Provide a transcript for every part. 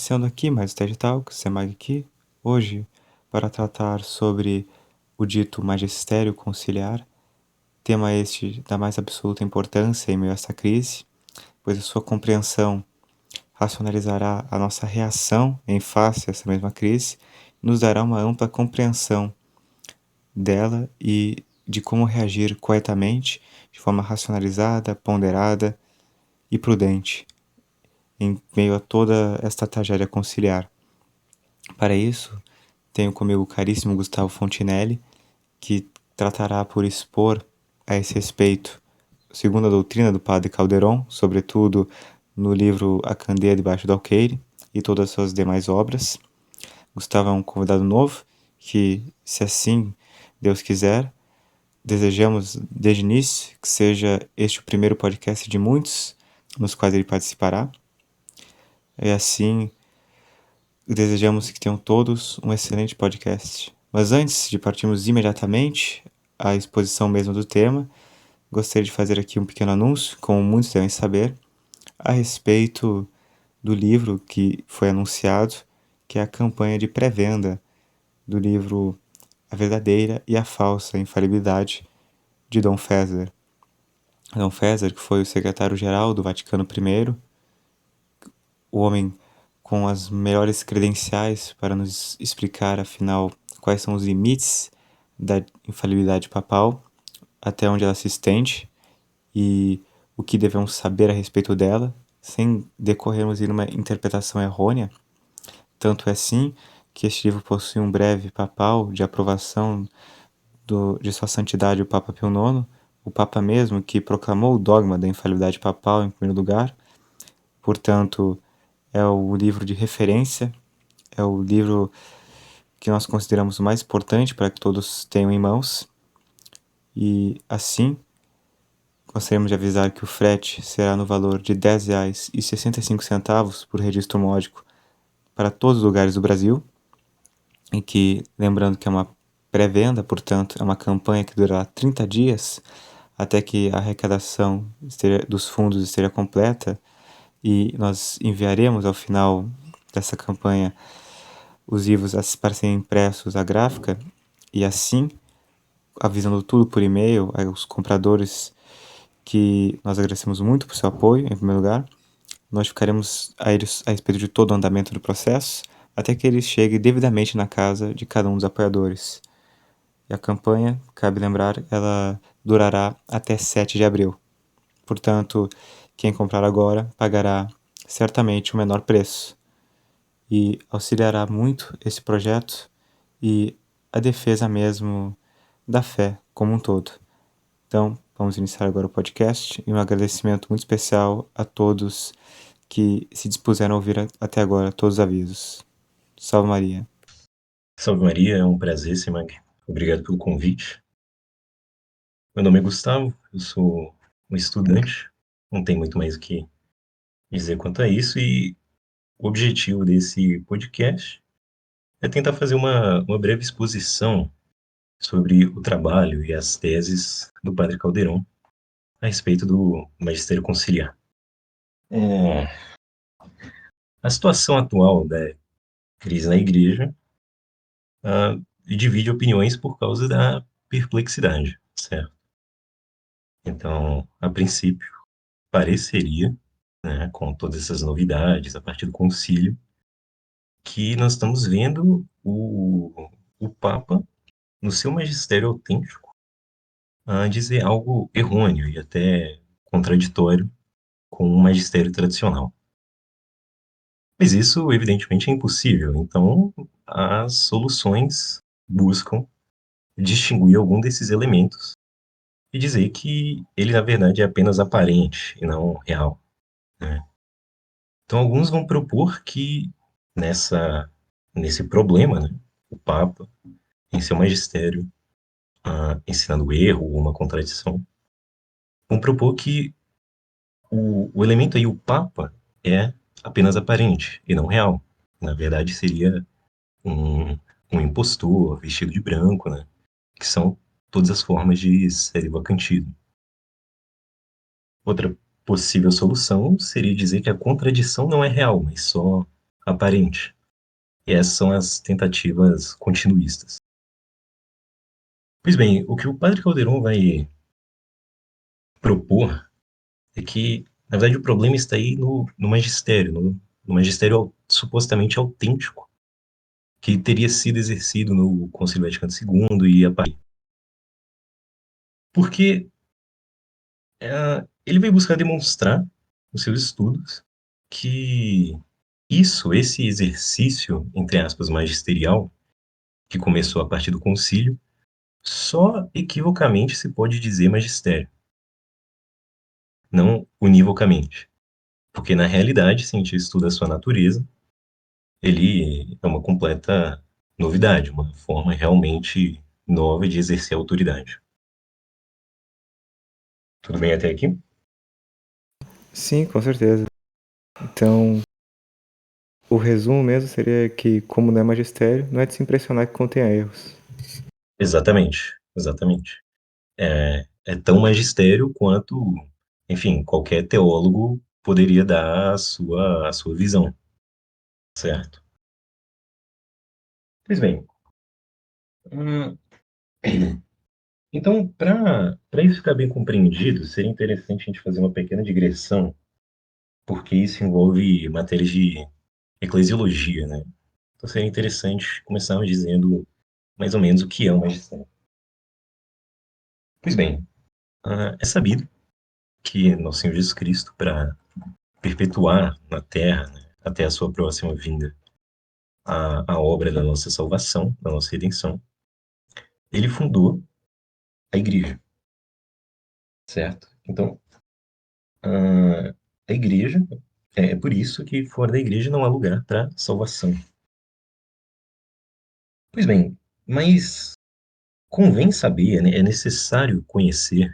Iniciando aqui mais o TED Talks, Semag aqui, hoje para tratar sobre o dito magistério conciliar, tema este da mais absoluta importância em meio a essa crise, pois a sua compreensão racionalizará a nossa reação em face a essa mesma crise, nos dará uma ampla compreensão dela e de como reagir corretamente, de forma racionalizada, ponderada e prudente, em meio a toda esta tragédia conciliar. Para isso, tenho comigo o caríssimo Gustavo Fontinelli, que tratará por expor a esse respeito, segundo a doutrina do padre Calderon, sobretudo no livro A Candeia Debaixo do Alqueire e todas as suas demais obras. Gustavo é um convidado novo que, se assim Deus quiser, desejamos desde o início que seja este o primeiro podcast de muitos nos quais ele participará. E assim, desejamos que tenham todos um excelente podcast. Mas antes de partirmos imediatamente à exposição mesmo do tema, gostaria de fazer aqui um pequeno anúncio, como muitos devem saber, a respeito do livro que foi anunciado, que é a campanha de pré-venda do livro A Verdadeira e a Falsa Infalibilidade de Dom Fésar. Dom Fésar, que foi o secretário-geral do Vaticano I, o homem com as melhores credenciais para nos explicar, afinal, quais são os limites da infalibilidade papal, até onde ela se estende e o que devemos saber a respeito dela, sem decorrermos em uma interpretação errônea. Tanto é assim que este livro possui um breve papal de aprovação de Sua Santidade o Papa Pio IX, o Papa mesmo que proclamou o dogma da infalibilidade papal em primeiro lugar. Portanto, é o livro de referência, é o livro que nós consideramos o mais importante para que todos tenham em mãos. E assim, gostaríamos de avisar que o frete será no valor de R$ 10,65 por registro módico para todos os lugares do Brasil, e que, lembrando que é uma pré-venda, portanto, é uma campanha que durará 30 dias até que a arrecadação dos fundos esteja completa, e nós enviaremos ao final dessa campanha os livros para serem impressos à gráfica, e assim, avisando tudo por e-mail aos compradores, que nós agradecemos muito por seu apoio, em primeiro lugar. Notificaremos a eles a respeito de todo o andamento do processo, até que ele chegue devidamente na casa de cada um dos apoiadores. E a campanha, cabe lembrar, ela durará até 7 de abril. Portanto, quem comprar agora pagará certamente o menor preço e auxiliará muito esse projeto e a defesa mesmo da fé como um todo. Então, vamos iniciar agora o podcast e um agradecimento muito especial a todos que se dispuseram a ouvir até agora todos os avisos. Salve Maria. Salve Maria, é um prazer, Semag. Obrigado pelo convite. Meu nome é Gustavo, eu sou um estudante, não tem muito mais o que dizer quanto a isso, e o objetivo desse podcast é tentar fazer uma breve exposição sobre o trabalho e as teses do Padre Calderon a respeito do magistério conciliar. A situação atual da crise na igreja divide opiniões por causa da perplexidade, certo? Então, a princípio, pareceria, né, com todas essas novidades a partir do concílio, que nós estamos vendo o Papa, no seu magistério autêntico, a dizer algo errôneo e até contraditório com o magistério tradicional. Mas isso, evidentemente, é impossível. Então, as soluções buscam distinguir algum desses elementos e dizer que ele, na verdade, é apenas aparente e não real, né? Então, alguns vão propor que nesse problema, né, o Papa, em seu magistério, ensinando o erro ou uma contradição, vão propor que o elemento aí, o Papa, é apenas aparente e não real. Na verdade, seria um, um impostor vestido de branco, né, que são todas as formas de célibacantismo. Outra possível solução seria dizer que a contradição não é real, mas só aparente. E essas são as tentativas continuistas. Pois bem, o que o padre Calderon vai propor é que, na verdade, o problema está aí no magistério, no magistério supostamente autêntico, que teria sido exercido no Concílio Vaticano II e a partir. Porque ele veio buscar demonstrar, nos seus estudos, que esse exercício, entre aspas, magisterial, que começou a partir do concílio, só equivocamente se pode dizer magistério, não univocamente. Porque, na realidade, se a gente estuda a sua natureza, ele é uma completa novidade, uma forma realmente nova de exercer a autoridade. Tudo bem até aqui? Sim, com certeza. Então, o resumo mesmo seria que, como não é magistério, não é de se impressionar que contenha erros. Exatamente, exatamente. É tão magistério quanto, enfim, qualquer teólogo poderia dar a sua visão, certo? Pois bem, hum, então, para isso ficar bem compreendido, seria interessante a gente fazer uma pequena digressão, porque isso envolve matérias de eclesiologia, né? Então seria interessante começarmos dizendo mais ou menos o que é o magistério. Pois bem, é sabido que nosso Senhor Jesus Cristo, para perpetuar na Terra, né, até a sua próxima vinda, a obra da nossa salvação, da nossa redenção, ele fundou a igreja, certo? Então, a igreja, é por isso que fora da igreja não há lugar para salvação. Pois bem, mas convém saber, né, é necessário conhecer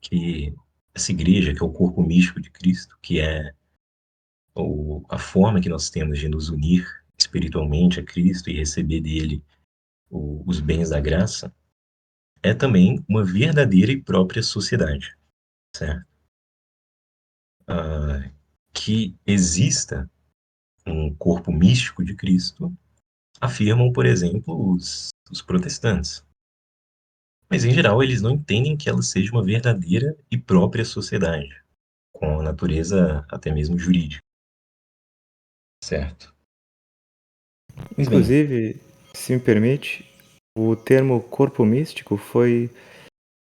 que essa igreja, que é o corpo místico de Cristo, que é a forma que nós temos de nos unir espiritualmente a Cristo e receber dele os bens da graça, é também uma verdadeira e própria sociedade, certo? Que exista um corpo místico de Cristo, afirmam, por exemplo, os protestantes. Mas, em geral, eles não entendem que ela seja uma verdadeira e própria sociedade, com a natureza até mesmo jurídica, certo? Pois bem, Inclusive, se me permite, o termo corpo místico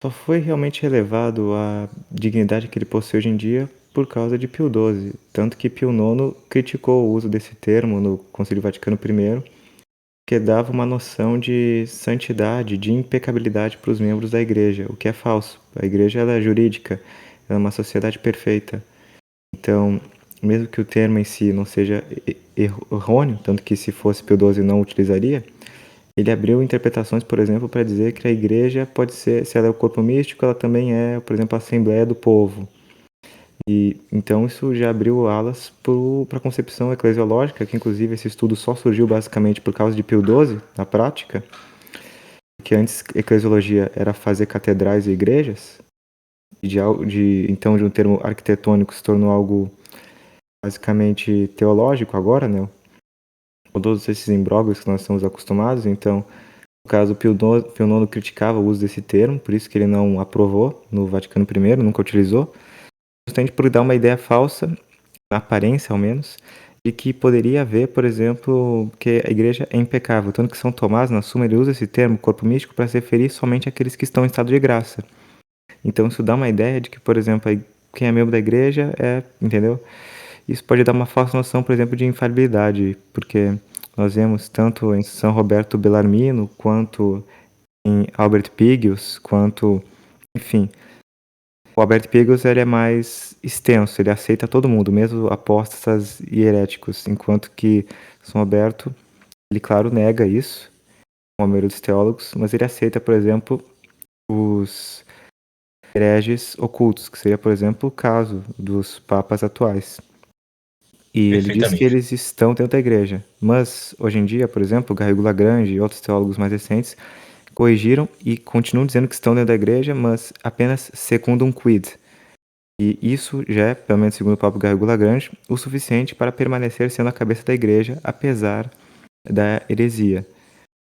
só foi realmente relevado à dignidade que ele possui hoje em dia por causa de Pio XII. Tanto que Pio IX criticou o uso desse termo no Concílio Vaticano I, que dava uma noção de santidade, de impecabilidade para os membros da igreja, o que é falso. A igreja ela é jurídica, ela é uma sociedade perfeita. Então, mesmo que o termo em si não seja errôneo, tanto que se fosse Pio XII não utilizaria, ele abriu interpretações, por exemplo, para dizer que a igreja pode ser, se ela é o corpo místico, ela também é, por exemplo, a Assembleia do Povo. E então isso já abriu alas para a concepção eclesiológica, que inclusive esse estudo só surgiu basicamente por causa de Pio XII, na prática, que antes eclesiologia era fazer catedrais e igrejas, e então de um termo arquitetônico se tornou algo basicamente teológico agora, né? Com todos esses imbróglios que nós estamos acostumados, então no caso, Pio IX criticava o uso desse termo, por isso que ele não aprovou no Vaticano I, nunca utilizou, justamente por dar uma ideia falsa, na aparência ao menos, de que poderia haver, por exemplo, que a igreja é impecável. Tanto que São Tomás, na Suma, ele usa esse termo, corpo místico, para se referir somente àqueles que estão em estado de graça. Então isso dá uma ideia de que, por exemplo, quem é membro da igreja entendeu? Isso pode dar uma falsa noção, por exemplo, de infalibilidade, porque nós vemos tanto em São Roberto Bellarmino, quanto em Albert Pigius, quanto, enfim, o Albert Pigius ele é mais extenso, ele aceita todo mundo, mesmo apóstatas e heréticos, enquanto que São Roberto, ele claro nega isso, como a maioria dos teólogos, mas ele aceita, por exemplo, os hereges ocultos, que seria, por exemplo, o caso dos papas atuais. E ele diz que perfeitamente. eles estão dentro da igreja. Mas, hoje em dia, por exemplo, Garrigou Lagrange e outros teólogos mais recentes corrigiram e continuam dizendo que estão dentro da igreja, mas apenas secundum quid. E isso já é, pelo menos segundo o próprio Garrigou Lagrange, o suficiente para permanecer sendo a cabeça da igreja, apesar da heresia.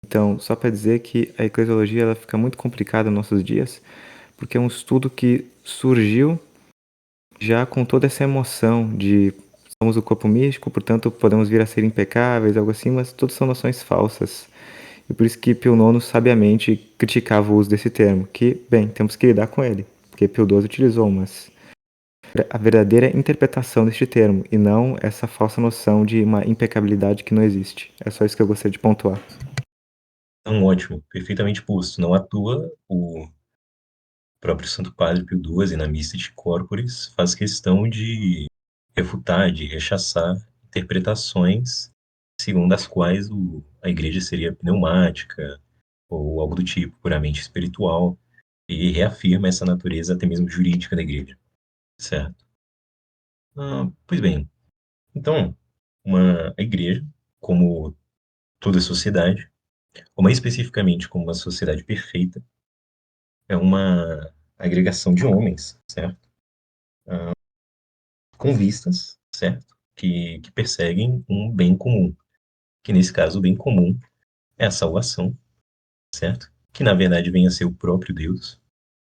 Então, só para dizer que a eclesiologia ela fica muito complicada nos nossos dias, porque é um estudo que surgiu já com toda essa emoção de somos o corpo místico, portanto podemos vir a ser impecáveis, algo assim, mas tudo são noções falsas. E por isso que Pio IX sabiamente criticava o uso desse termo, que, bem, temos que lidar com ele, porque Pio XII utilizou, mas a verdadeira interpretação deste termo, e não essa falsa noção de uma impecabilidade que não existe. É só isso que eu gostaria de pontuar. Então, ótimo, perfeitamente posto. Não à toa, o próprio Santo Padre Pio XII, na Missa de Corporis, faz questão de refutar, de rechaçar interpretações segundo as quais a igreja seria pneumática ou algo do tipo, puramente espiritual, e reafirma essa natureza até mesmo jurídica da igreja, certo? Pois bem, então, a igreja, como toda sociedade, ou mais especificamente como uma sociedade perfeita, é uma agregação de homens, certo? Com vistas, certo? Que perseguem um bem comum, que nesse caso o bem comum é a salvação, certo? Que na verdade vem a ser o próprio Deus.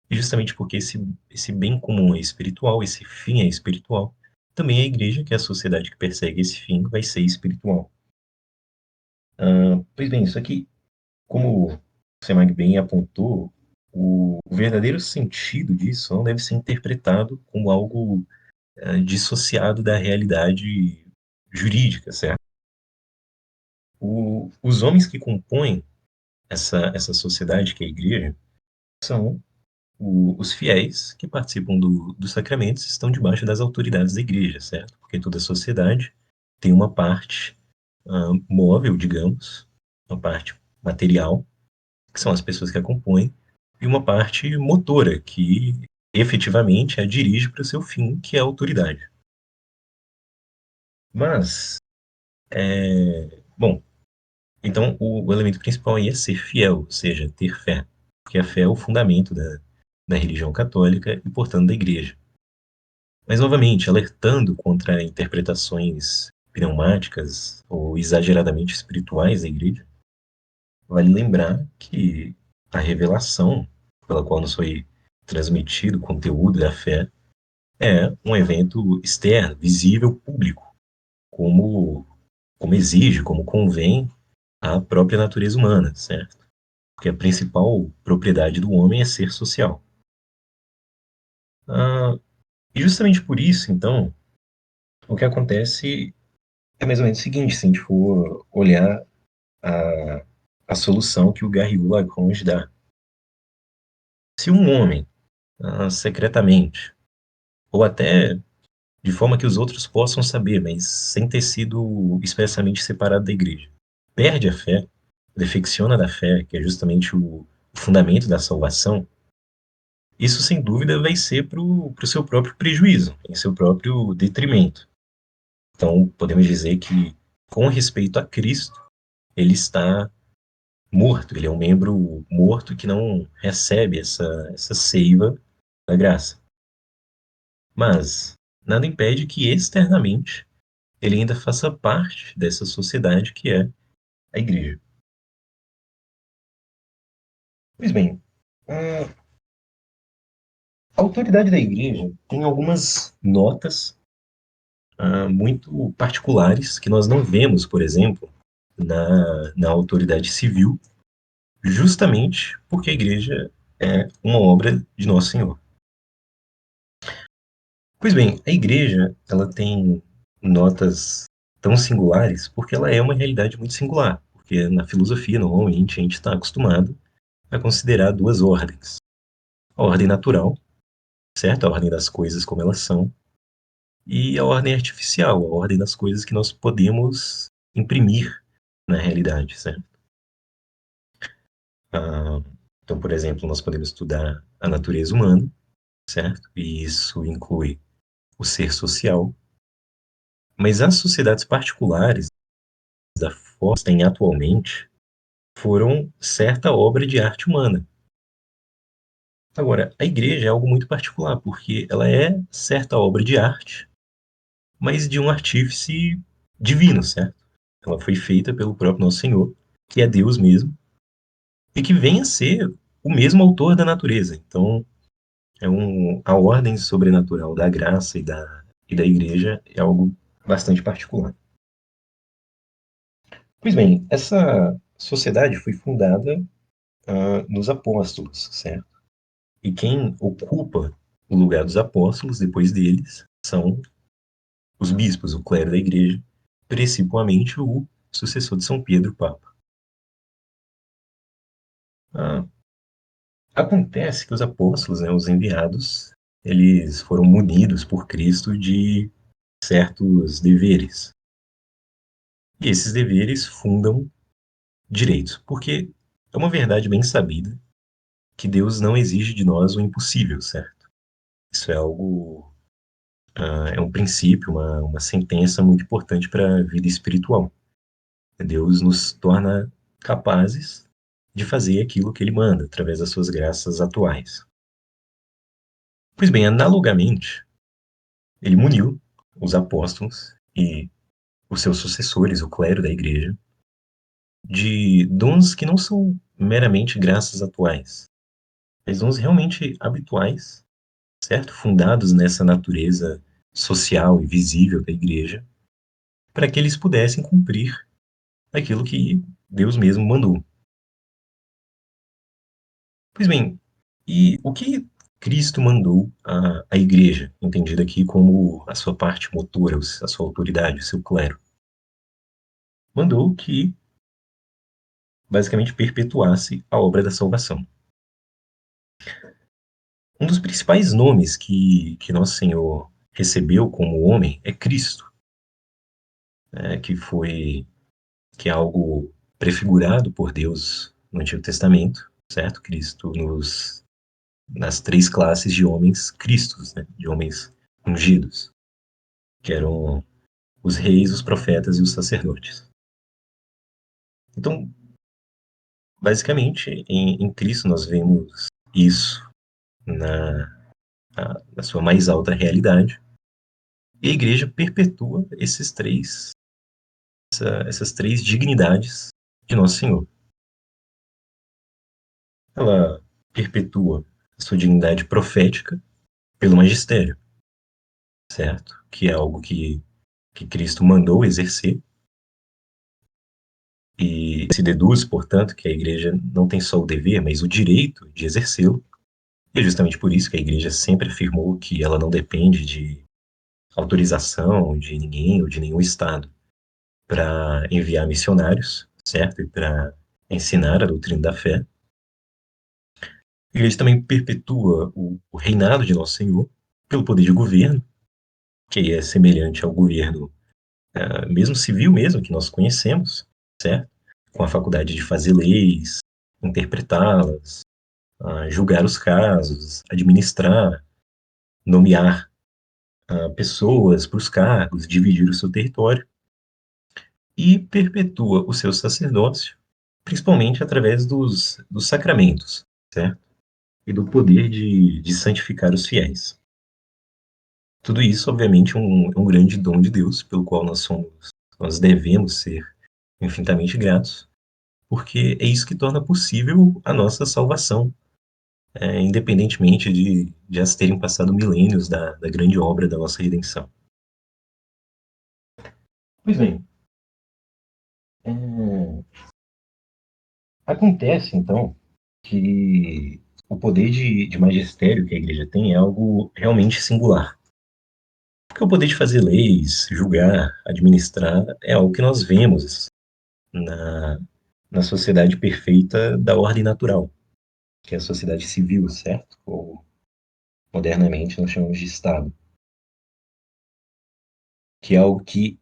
E justamente porque esse bem comum é espiritual, esse fim é espiritual, também a igreja, que é a sociedade que persegue esse fim, vai ser espiritual. Pois bem, isso aqui, como o Semag bem apontou, o verdadeiro sentido disso não deve ser interpretado como algo dissociado da realidade jurídica, certo? Os homens que compõem essa sociedade que é a igreja são os fiéis que participam dos sacramentos estão debaixo das autoridades da igreja, certo? Porque toda sociedade tem uma parte móvel, digamos, uma parte material, que são as pessoas que a compõem, e uma parte motora, que efetivamente a dirige para o seu fim, que é a autoridade. Mas, bom, então o elemento principal aí é ser fiel, ou seja, ter fé, porque a fé é o fundamento da religião católica e, portanto, da igreja. Mas, novamente, alertando contra interpretações pneumáticas ou exageradamente espirituais da igreja, vale lembrar que a revelação pela qual nos foi transmitido o conteúdo da fé é um evento externo, visível, público, como, como exige, como convém à própria natureza humana, certo? Porque a principal propriedade do homem é ser social. Ah, e justamente por isso, então, o que acontece é mais ou menos o seguinte, se a gente for olhar a, a solução que o Garrigou Lagrange dá. Se um homem, secretamente, ou até de forma que os outros possam saber, mas sem ter sido expressamente separado da igreja, perde a fé, defecciona da fé, que é justamente o fundamento da salvação, isso sem dúvida vai ser para o seu próprio prejuízo, em seu próprio detrimento. Então, podemos dizer que, com respeito a Cristo, ele está morto, ele é um membro morto que não recebe essa seiva da graça. Mas nada impede que externamente ele ainda faça parte dessa sociedade que é a igreja. Pois bem, a autoridade da igreja tem algumas notas muito particulares que nós não vemos, por exemplo, na autoridade civil, justamente porque a igreja é uma obra de Nosso Senhor. Pois bem, a igreja, ela tem notas tão singulares porque ela é uma realidade muito singular. Porque na filosofia, normalmente, a gente está acostumado a considerar duas ordens. A ordem natural, certo? A ordem das coisas como elas são, e a ordem artificial, a ordem das coisas que nós podemos imprimir na realidade, certo? Ah, então, por exemplo, nós podemos estudar a natureza humana, certo? E isso inclui o ser social, mas as sociedades particulares da forma que tem atualmente foram certa obra de arte humana. Agora, a igreja é algo muito particular, porque ela é certa obra de arte, mas de um artífice divino, certo? Ela foi feita pelo próprio Nosso Senhor, que é Deus mesmo, e que vem a ser o mesmo autor da natureza. Então, a ordem sobrenatural da graça e da igreja é algo bastante particular. Pois bem, essa sociedade foi fundada nos apóstolos, certo? E quem ocupa o lugar dos apóstolos depois deles são os bispos, o clero da igreja, principalmente o sucessor de São Pedro, o Papa. Ah, acontece que os apóstolos, né, os enviados, eles foram munidos por Cristo de certos deveres. E esses deveres fundam direitos, porque é uma verdade bem sabida que Deus não exige de nós o impossível, certo? Isso é algo, é um princípio, uma sentença muito importante para a vida espiritual. Deus nos torna capazes de fazer aquilo que ele manda, através das suas graças atuais. Pois bem, analogamente, ele muniu os apóstolos e os seus sucessores, o clero da igreja, de dons que não são meramente graças atuais, mas dons realmente habituais, certo? Fundados nessa natureza social e visível da igreja, para que eles pudessem cumprir aquilo que Deus mesmo mandou. Pois bem, e o que Cristo mandou à igreja, entendida aqui como a sua parte motora, a sua autoridade, o seu clero? Mandou que basicamente perpetuasse a obra da salvação. Um dos principais nomes que Nosso Senhor recebeu como homem é Cristo, né, que é algo prefigurado por Deus no Antigo Testamento, certo? Cristo nas três classes de homens cristos, né, de homens ungidos, que eram os reis, os profetas e os sacerdotes. Então, basicamente, em Cristo nós vemos isso na, na sua mais alta realidade, e a igreja perpetua essas três dignidades de Nosso Senhor. Ela perpetua a sua dignidade profética pelo magistério, certo? Que é algo que Cristo mandou exercer, e se deduz, portanto, que a igreja não tem só o dever, mas o direito de exercê-lo. E é justamente por isso que a igreja sempre afirmou que ela não depende de autorização de ninguém ou de nenhum Estado para enviar missionários, certo? E para ensinar a doutrina da fé. A igreja também perpetua o reinado de Nosso Senhor pelo poder de governo, que é semelhante ao governo mesmo civil mesmo, que nós conhecemos, certo? Com a faculdade de fazer leis, interpretá-las, julgar os casos, administrar, nomear pessoas para os cargos, dividir o seu território, e perpetua o seu sacerdócio, principalmente através dos sacramentos, certo? E do poder de santificar os fiéis. Tudo isso, obviamente, é um grande dom de Deus, pelo qual nós devemos ser infinitamente gratos, porque é isso que torna possível a nossa salvação, independentemente de já se terem passado milênios da grande obra da nossa redenção. Pois bem, é, acontece então que o poder de magistério que a igreja tem é algo realmente singular. Porque o poder de fazer leis, julgar, administrar, é algo que nós vemos na, na sociedade perfeita da ordem natural, que é a sociedade civil, certo? Ou modernamente nós chamamos de Estado, que é algo que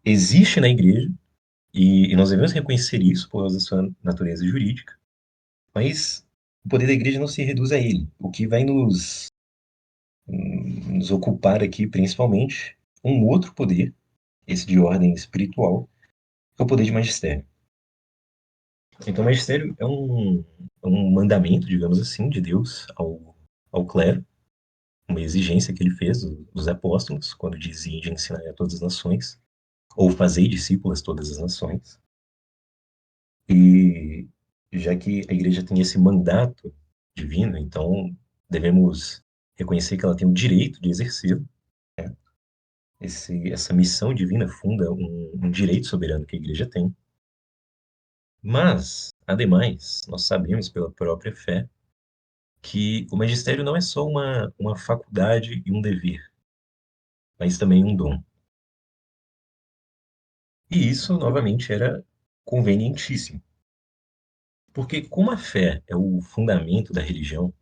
existe na igreja e nós devemos reconhecer isso por causa da sua natureza jurídica, mas o poder da igreja não se reduz a ele. O que vai nos ocupar aqui, principalmente, um outro poder, esse de ordem espiritual, que é o poder de magistério. Então, o magistério é um mandamento, digamos assim, de Deus ao clero, uma exigência que ele fez dos apóstolos, quando dizia de ensinar a todas as nações, ou fazer discípulos todas as nações. E já que a igreja tem esse mandato divino, então devemos reconhecer que ela tem o direito de exercê-lo. Essa missão divina funda um direito soberano que a igreja tem. Mas, ademais, nós sabemos pela própria fé que o magistério não é só uma faculdade e um dever, mas também um dom. E isso, novamente, era convenientíssimo, porque como a fé é o fundamento da religião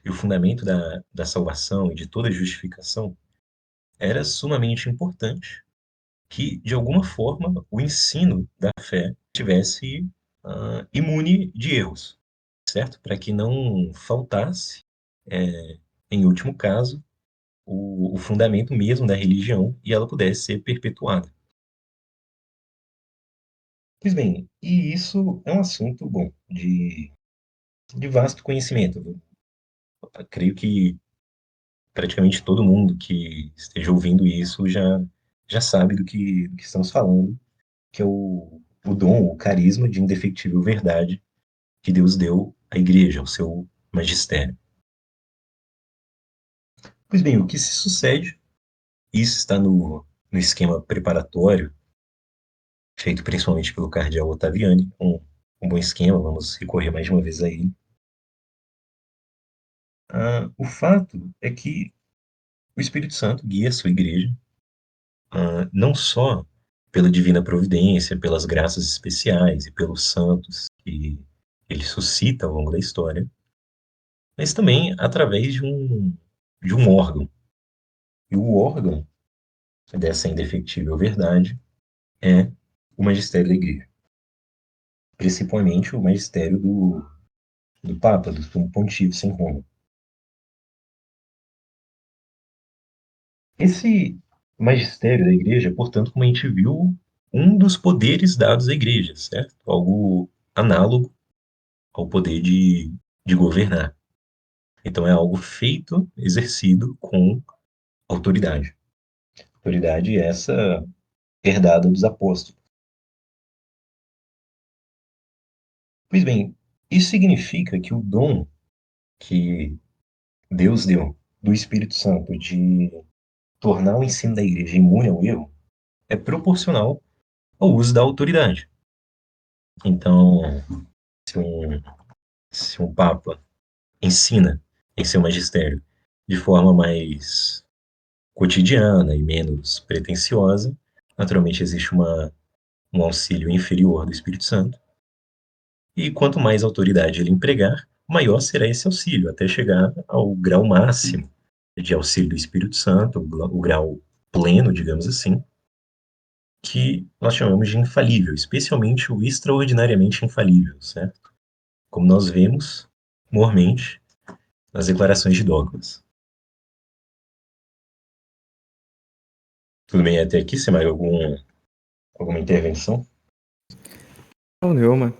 e o fundamento da salvação e de toda justificação, era sumamente importante que, de alguma forma, o ensino da fé tivesse imune de erros, certo? Para que não faltasse, em último caso, o fundamento mesmo da religião e ela pudesse ser perpetuada. Pois bem, e isso é um assunto, bom, de vasto conhecimento. Eu creio que praticamente todo mundo que esteja ouvindo isso já sabe do que estamos falando, que é o dom, o carisma de indefectível verdade que Deus deu à igreja, ao seu magistério. Pois bem, o que se sucede, isso está no esquema preparatório, feito principalmente pelo cardeal Ottaviani, um bom esquema, vamos recorrer mais de uma vez a ele. O fato é que o Espírito Santo guia a sua igreja, não só pela divina providência, pelas graças especiais e pelos santos que ele suscita ao longo da história, mas também através de um órgão. E o órgão dessa indefectível verdade é o magistério da igreja, principalmente o magistério do Papa, do Sumo Pontífice em Roma. Esse magistério da igreja, portanto, como a gente viu, um dos poderes dados à igreja, certo? Algo análogo ao poder de governar. Então, é algo feito, exercido com autoridade. Autoridade essa herdada dos apóstolos. Pois bem, isso significa que o dom que Deus deu do Espírito Santo de tornar o ensino da igreja imune ao erro é proporcional ao uso da autoridade. Então, se um, se um papa ensina em seu magistério de forma mais cotidiana e menos pretensiosa, naturalmente existe um auxílio inferior do Espírito Santo, e quanto mais autoridade ele empregar, maior será esse auxílio, até chegar ao grau máximo de auxílio do Espírito Santo, o grau pleno, digamos assim, que nós chamamos de infalível, especialmente o extraordinariamente infalível, certo? Como nós vemos, mormente, nas declarações de dogmas. Tudo bem até aqui? Você mais alguma intervenção? Não, nenhuma.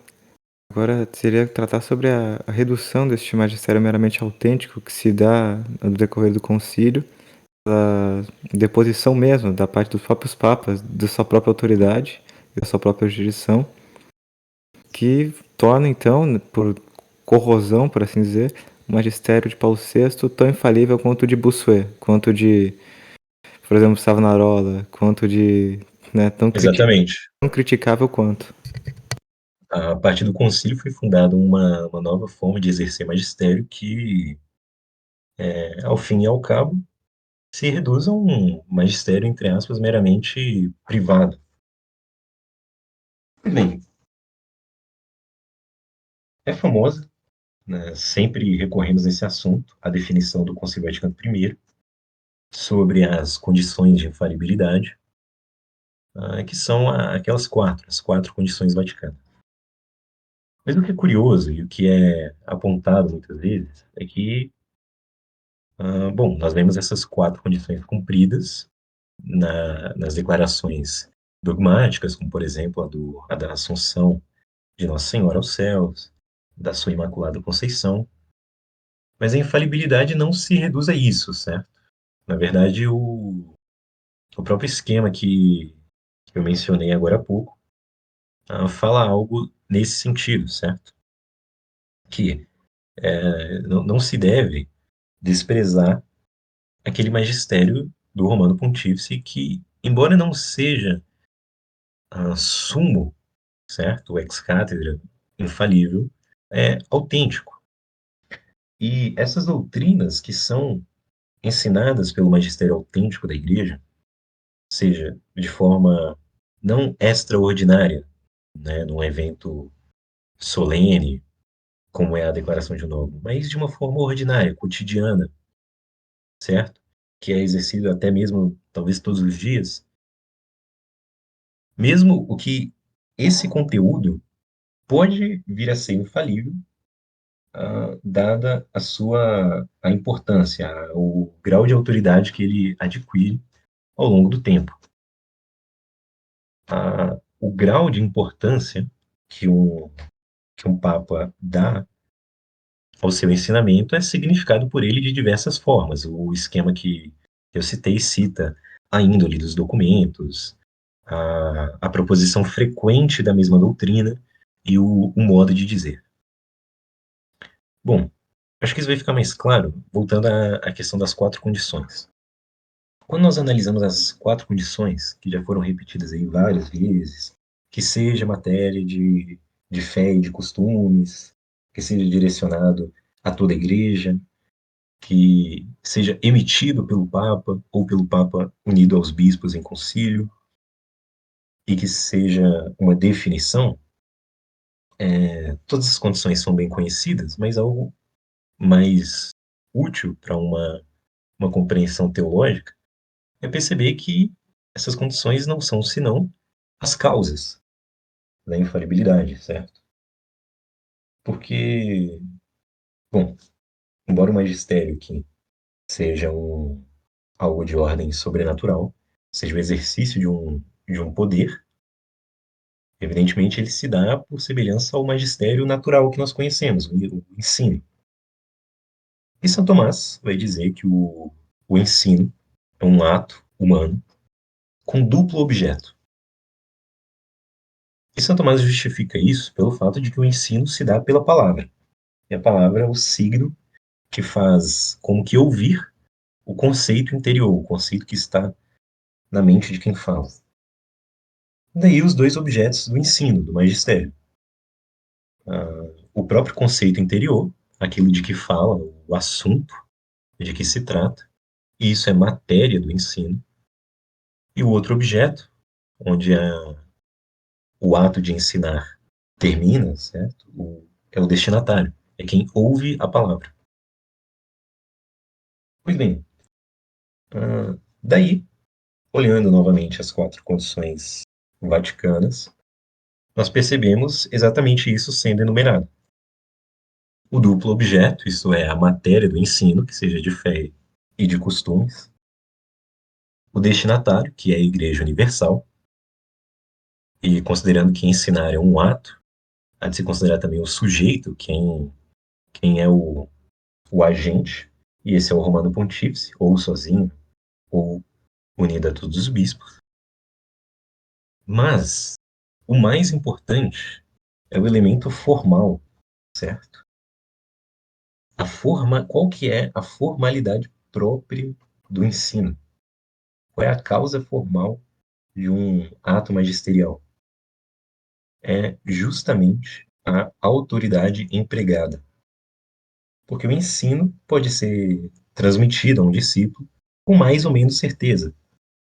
Agora seria tratar sobre a redução deste magistério meramente autêntico que se dá no decorrer do concílio, a deposição mesmo da parte dos próprios papas, da sua própria autoridade e da sua própria jurisdição, que torna então, por corrosão, por assim dizer, o magistério de Paulo VI tão infalível quanto o de Bossuet, quanto de, por exemplo, Savonarola, quanto de, né, Exatamente. tão criticável quanto. A partir do concílio foi fundada uma nova forma de exercer magistério que, ao fim e ao cabo, se reduz a um magistério, entre aspas, meramente privado. Bem, é famosa, né, sempre recorremos nesse assunto, a definição do Concílio Vaticano I sobre as condições de infalibilidade, que são aquelas as quatro condições vaticanas. Mas o que é curioso e o que é apontado muitas vezes é que, bom, nós vemos essas quatro condições cumpridas nas declarações dogmáticas, como por exemplo a da Assunção de Nossa Senhora aos céus, da sua Imaculada Conceição. Mas a infalibilidade não se reduz a isso, certo? Na verdade, o próprio esquema que eu mencionei agora há pouco fala algo nesse sentido, certo? Que não se deve desprezar aquele magistério do Romano Pontífice que, embora não seja sumo, certo? O ex-cátedra infalível, é autêntico. E essas doutrinas que são ensinadas pelo magistério autêntico da Igreja, seja de forma não extraordinária, né, num evento solene, como é a declaração de dogma, mas de uma forma ordinária, cotidiana, certo? Que é exercido até mesmo, talvez todos os dias, mesmo o que esse conteúdo pode vir a ser infalível, dada a importância, o grau de autoridade que ele adquire ao longo do tempo. O grau de importância que um papa dá ao seu ensinamento é significado por ele de diversas formas. O esquema que eu citei cita a índole dos documentos, a proposição frequente da mesma doutrina e o modo de dizer. Bom, acho que isso vai ficar mais claro voltando à questão das quatro condições. Quando nós analisamos as quatro condições, que já foram repetidas aí várias vezes, que seja matéria de fé e de costumes, que seja direcionado a toda a igreja, que seja emitido pelo Papa ou pelo Papa unido aos bispos em concílio, e que seja uma definição, todas as condições são bem conhecidas, mas algo mais útil para uma compreensão teológica é perceber que essas condições não são senão as causas da infalibilidade, certo? Porque, bom, embora o magistério aqui seja algo de ordem sobrenatural, seja o exercício de um poder, evidentemente ele se dá por semelhança ao magistério natural que nós conhecemos, o ensino. E São Tomás vai dizer que o ensino é um ato humano com duplo objeto. E São Tomás justifica isso pelo fato de que o ensino se dá pela palavra. E a palavra é o signo que faz como que ouvir o conceito interior, o conceito que está na mente de quem fala. Daí os dois objetos do ensino, do magistério. O próprio conceito interior, aquilo de que fala, o assunto de que se trata, e isso é matéria do ensino. E o outro objeto, onde o ato de ensinar termina, certo? É o destinatário, é quem ouve a palavra. Pois bem, daí, olhando novamente as quatro condições vaticanas, nós percebemos exatamente isso sendo enumerado. O duplo objeto, isto é, a matéria do ensino, que seja de fé e de costumes. O destinatário, que é a Igreja Universal. E considerando que ensinar é um ato, há de se considerar também o sujeito, quem é o agente, e esse é o Romano Pontífice, ou sozinho, ou unido a todos os bispos. Mas o mais importante é o elemento formal, certo? Qual que é a formalidade própria do ensino? Qual é a causa formal de um ato magisterial? É justamente a autoridade empregada. Porque o ensino pode ser transmitido a um discípulo com mais ou menos certeza,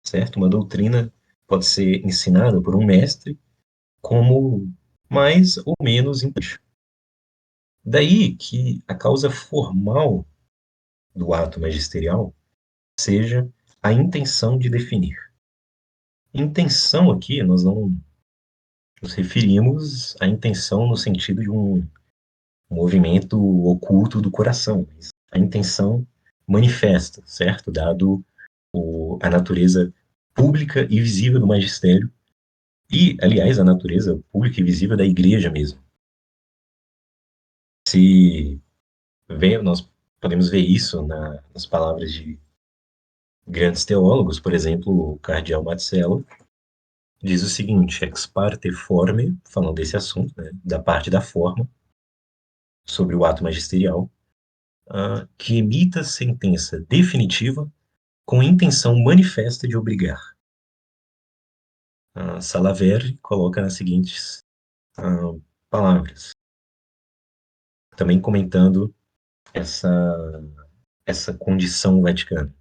certo? Uma doutrina pode ser ensinada por um mestre como mais ou menos importante. Daí que a causa formal do ato magisterial seja a intenção de definir. Intenção aqui, nós não nos referimos à intenção no sentido de um movimento oculto do coração. A intenção manifesta, certo? Dado a natureza pública e visível do magistério E, aliás, a natureza pública e visível da igreja mesmo. Se nós podemos ver isso nas palavras de grandes teólogos, por exemplo, o cardeal Marcelo diz o seguinte: ex parte forme, falando desse assunto, né, da parte da forma, sobre o ato magisterial, que emita sentença definitiva com intenção manifesta de obrigar. Salaverry coloca nas seguintes palavras, também comentando essa, essa condição vaticana.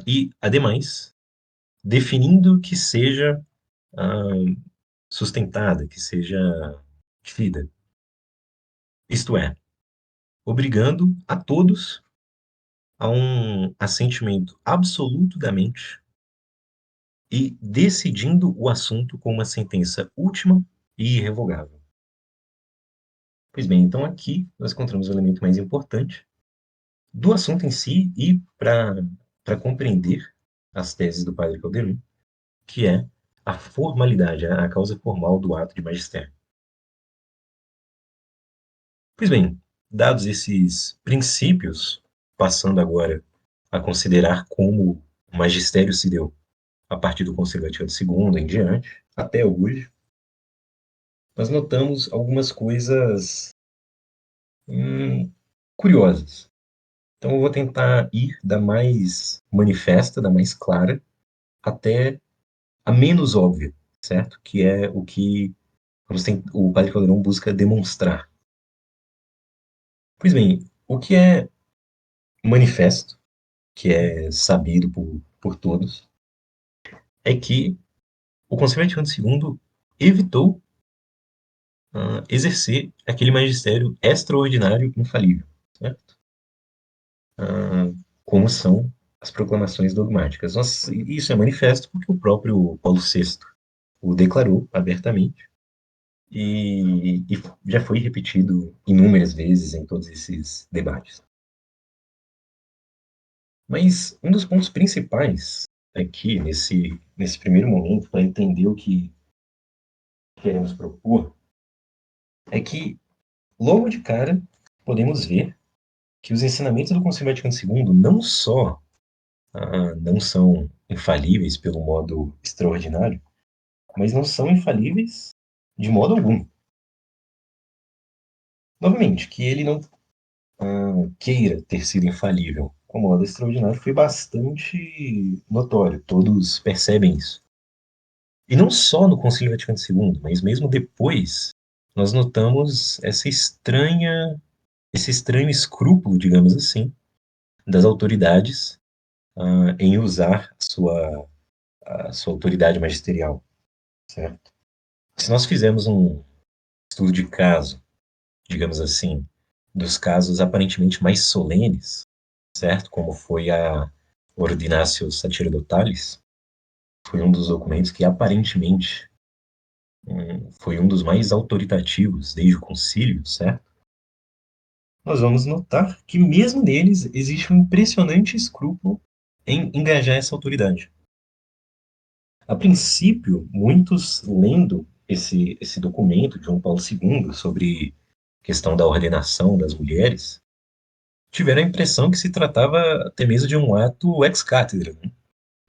E, ademais, definindo que seja sustentada, que seja fida. Isto é, obrigando a todos a um assentimento absoluto da mente e decidindo o assunto com uma sentença última e irrevogável. Pois bem, então aqui nós encontramos o elemento mais importante do assunto em si e para compreender as teses do padre Calderon, que é a formalidade, a causa formal do ato de magistério. Pois bem, dados esses princípios, passando agora a considerar como o magistério se deu a partir do Concílio Vaticano II em diante, até hoje, nós notamos algumas coisas curiosas. Então, eu vou tentar ir da mais manifesta, da mais clara, até a menos óbvia, certo? Que é o que o Padre Caldeirão busca demonstrar. Pois bem, o que é manifesto, que é sabido por todos, é que o Concílio Vaticano II evitou exercer aquele magistério extraordinário infalível, certo? Como são as proclamações dogmáticas. Isso é manifesto porque o próprio Paulo VI o declarou abertamente e já foi repetido inúmeras vezes em todos esses debates. Mas um dos pontos principais aqui, nesse primeiro momento, para entender o que queremos propor, é que, logo de cara, podemos ver que os ensinamentos do Concílio Vaticano II não só não são infalíveis pelo modo extraordinário, mas não são infalíveis de modo algum. Novamente, que ele não queira ter sido infalível com modo extraordinário foi bastante notório, todos percebem isso. E não só no Concílio Vaticano II, mas mesmo depois, nós notamos esse estranho escrúpulo, digamos assim, das autoridades em usar a sua autoridade magisterial, certo? Se nós fizermos um estudo de caso, digamos assim, dos casos aparentemente mais solenes, certo? Como foi a Ordinatio Sacerdotalis, foi um dos documentos que aparentemente foi um dos mais autoritativos desde o concílio, certo? Nós vamos notar que mesmo neles existe um impressionante escrúpulo em engajar essa autoridade. A princípio, muitos lendo esse documento de João Paulo II sobre questão da ordenação das mulheres, tiveram a impressão que se tratava até mesmo de um ato ex cathedra, né?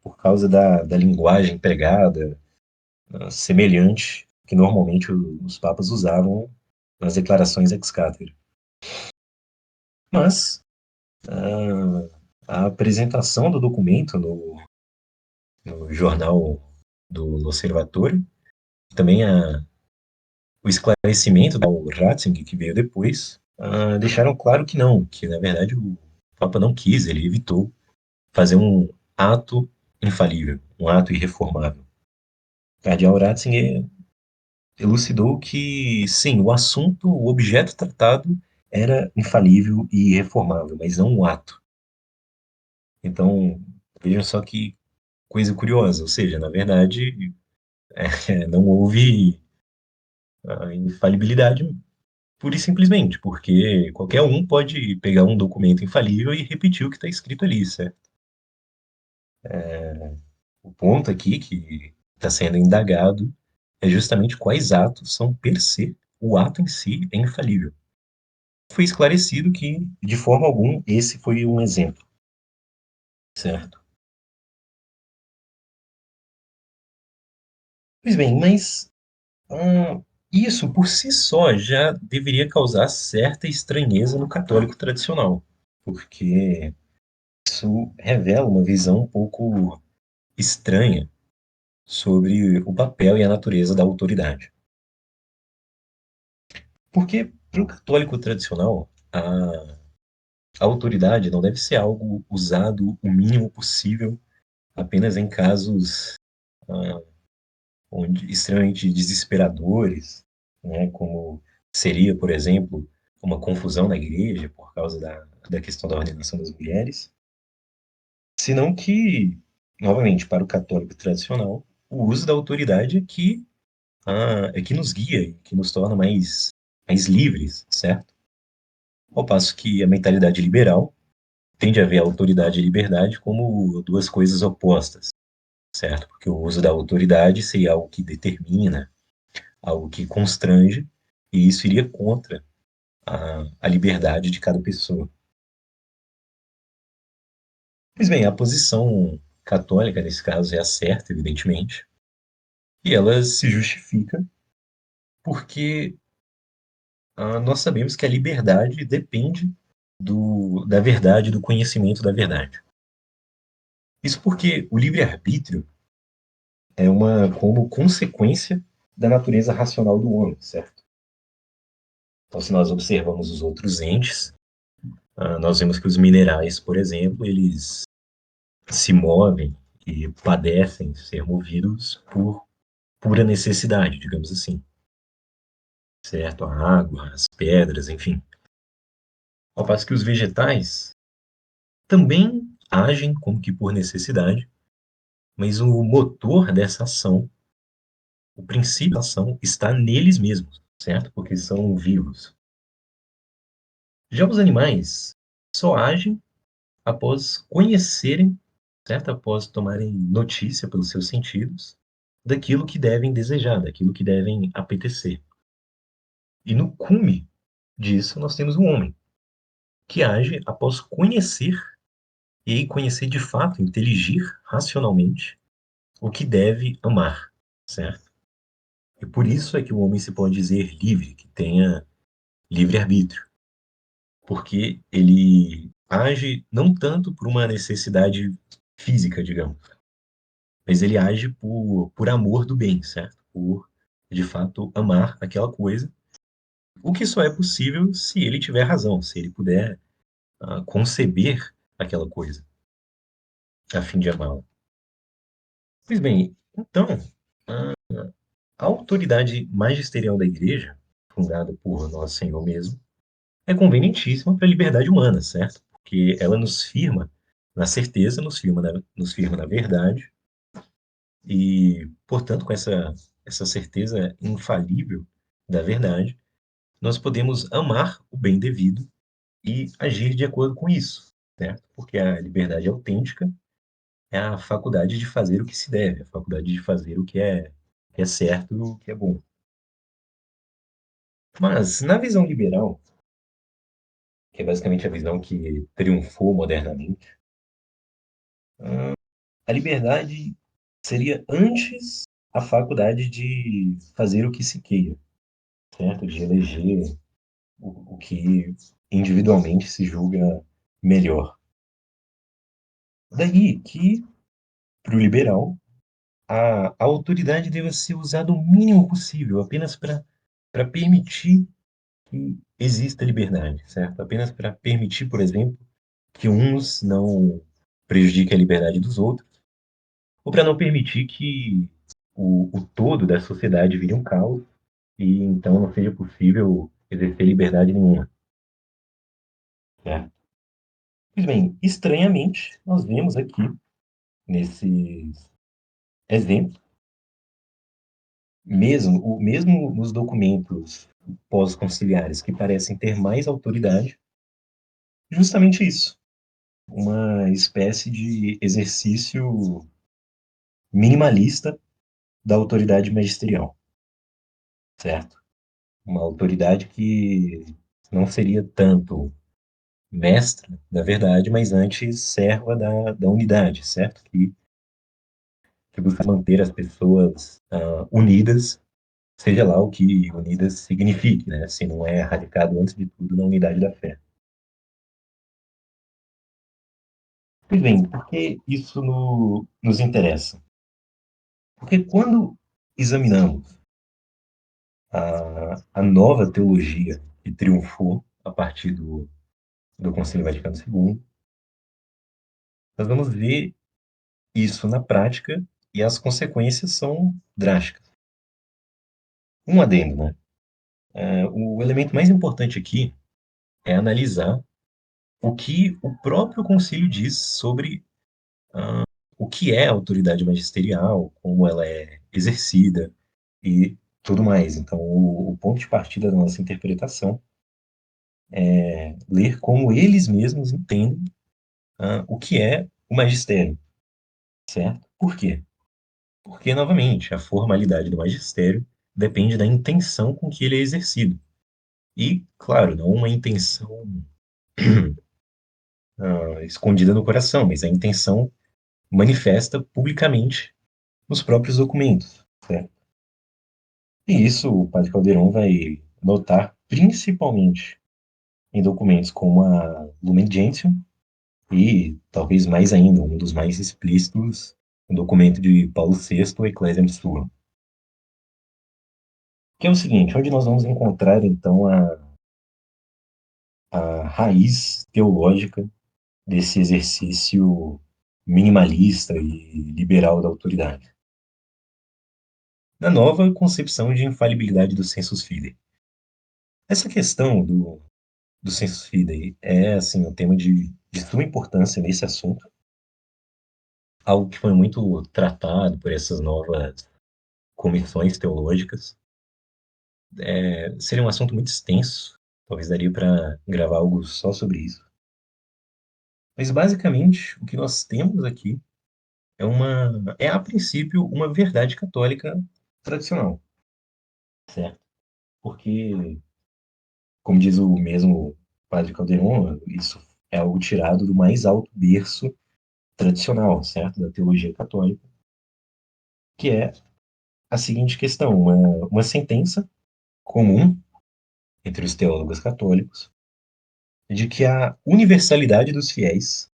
Por causa da linguagem empregada, semelhante que normalmente os papas usavam nas declarações ex cathedra. Mas a apresentação do documento no jornal do L'Osservatore, também o esclarecimento do Ratzinger, que veio depois, deixaram claro que não, que na verdade o Papa não quis, ele evitou fazer um ato infalível, um ato irreformável. O cardeal Ratzinger elucidou que, sim, o assunto, o objeto tratado era infalível e irreformável, mas não o ato. Então, vejam só que coisa curiosa, ou seja, na verdade, não houve infalibilidade pura e simplesmente, porque qualquer um pode pegar um documento infalível e repetir o que está escrito ali, certo? O ponto aqui que está sendo indagado é justamente quais atos são per se, o ato em si é infalível. Foi esclarecido que, de forma alguma, esse foi um exemplo, certo? Pois bem, mas isso por si só já deveria causar certa estranheza no católico tradicional, porque isso revela uma visão um pouco estranha sobre o papel e a natureza da autoridade. Porque, para o católico tradicional, a autoridade não deve ser algo usado o mínimo possível apenas em casos extremamente desesperadores, né, como seria, por exemplo, uma confusão na igreja por causa da questão da ordenação das mulheres, senão que, novamente, para o católico tradicional, o uso da autoridade é que nos guia, que nos torna mais livres, certo? Ao passo que a mentalidade liberal tende a ver a autoridade e a liberdade como duas coisas opostas, certo? Porque o uso da autoridade seria algo que determina, algo que constrange, e isso iria contra a liberdade de cada pessoa. Pois bem, a posição católica, nesse caso, é a certa, evidentemente, e ela se justifica porque nós sabemos que a liberdade depende da verdade, do conhecimento da verdade. Isso porque o livre-arbítrio é uma como consequência da natureza racional do homem, certo? Então, se nós observamos os outros entes, nós vemos que os minerais, por exemplo, eles se movem e padecem ser movidos por pura necessidade, digamos assim, certo? A água, as pedras, enfim. Ao passo que os vegetais também agem como que por necessidade, mas o motor dessa ação, o princípio da ação, está neles mesmos, certo? Porque são vivos. Já os animais só agem após conhecerem, certo? Após tomarem notícia pelos seus sentidos daquilo que devem desejar, daquilo que devem apetecer. E no cume disso, nós temos o homem, que age após conhecer, e aí conhecer de fato, inteligir racionalmente o que deve amar, certo? E por isso é que o homem se pode dizer livre, que tenha livre-arbítrio, porque ele age não tanto por uma necessidade física, digamos, mas ele age por amor do bem, certo? Por, de fato, amar aquela coisa, o que só é possível se ele tiver razão, se ele puder conceber aquela coisa a fim de amá-la. Pois bem, então, a a autoridade magisterial da Igreja, fundada por Nosso Senhor mesmo, é convenientíssima para a liberdade humana, certo? Porque ela nos firma na certeza, nos firma na verdade, e, portanto, com essa certeza infalível da verdade, nós podemos amar o bem devido e agir de acordo com isso, certo? Porque a liberdade autêntica é a faculdade de fazer o que se deve, a faculdade de fazer que é certo, o que é bom. Mas, na visão liberal, que é basicamente a visão que triunfou modernamente, a liberdade seria antes a faculdade de fazer o que se queira, certo? De eleger o que individualmente se julga melhor. Daí que, para o liberal, a autoridade deve ser usada o mínimo possível, apenas para permitir que exista liberdade, certo? Apenas para permitir, por exemplo, que uns não prejudiquem a liberdade dos outros, ou para não permitir que o todo da sociedade vire um caos e então não seja possível exercer liberdade nenhuma, certo? Pois bem, estranhamente, nós vemos aqui, nesses exemplos, mesmo nos documentos pós-conciliares que parecem ter mais autoridade, justamente isso, uma espécie de exercício minimalista da autoridade magisterial, certo? Uma autoridade que não seria tanto mestra da verdade, mas antes serva da unidade, certo? Que busca manter as pessoas unidas, seja lá o que unidas signifique, né? Se não é radicado antes de tudo na unidade da fé. Pois bem, por que isso nos interessa? Porque quando examinamos a nova teologia que triunfou a partir do Concílio Vaticano II, nós vamos ver isso na prática e as consequências são drásticas. Um adendo, né? O elemento mais importante aqui é analisar o que o próprio concílio diz sobre o que é a autoridade magisterial, como ela é exercida e tudo mais. Então, o ponto de partida da nossa interpretação é ler como eles mesmos entendem o que é o magistério, certo? Por quê? Porque, novamente, a formalidade do magistério depende da intenção com que ele é exercido. E, claro, não uma intenção escondida no coração, mas a intenção manifesta publicamente nos próprios documentos, certo? E isso o padre Caldeirão vai notar principalmente em documentos como a Lumen Gentium e, talvez mais ainda, um dos mais explícitos, o documento de Paulo VI, o Ecclesiam Suam. Que é o seguinte, onde nós vamos encontrar, então, a raiz teológica desse exercício minimalista e liberal da autoridade. Na nova concepção de infalibilidade do sensus fidei. Essa questão do sensus fidei é, assim, um tema de suma importância nesse assunto, algo que foi muito tratado por essas novas comissões teológicas. Seria um assunto muito extenso, talvez daria para gravar algo só sobre isso. Mas, basicamente, o que nós temos aqui é a princípio, uma verdade católica tradicional, certo? Porque, como diz o mesmo padre Calderon, isso é algo tirado do mais alto berço tradicional, certo? Da teologia católica, que é a seguinte questão: uma sentença comum entre os teólogos católicos de que a universalidade dos fiéis,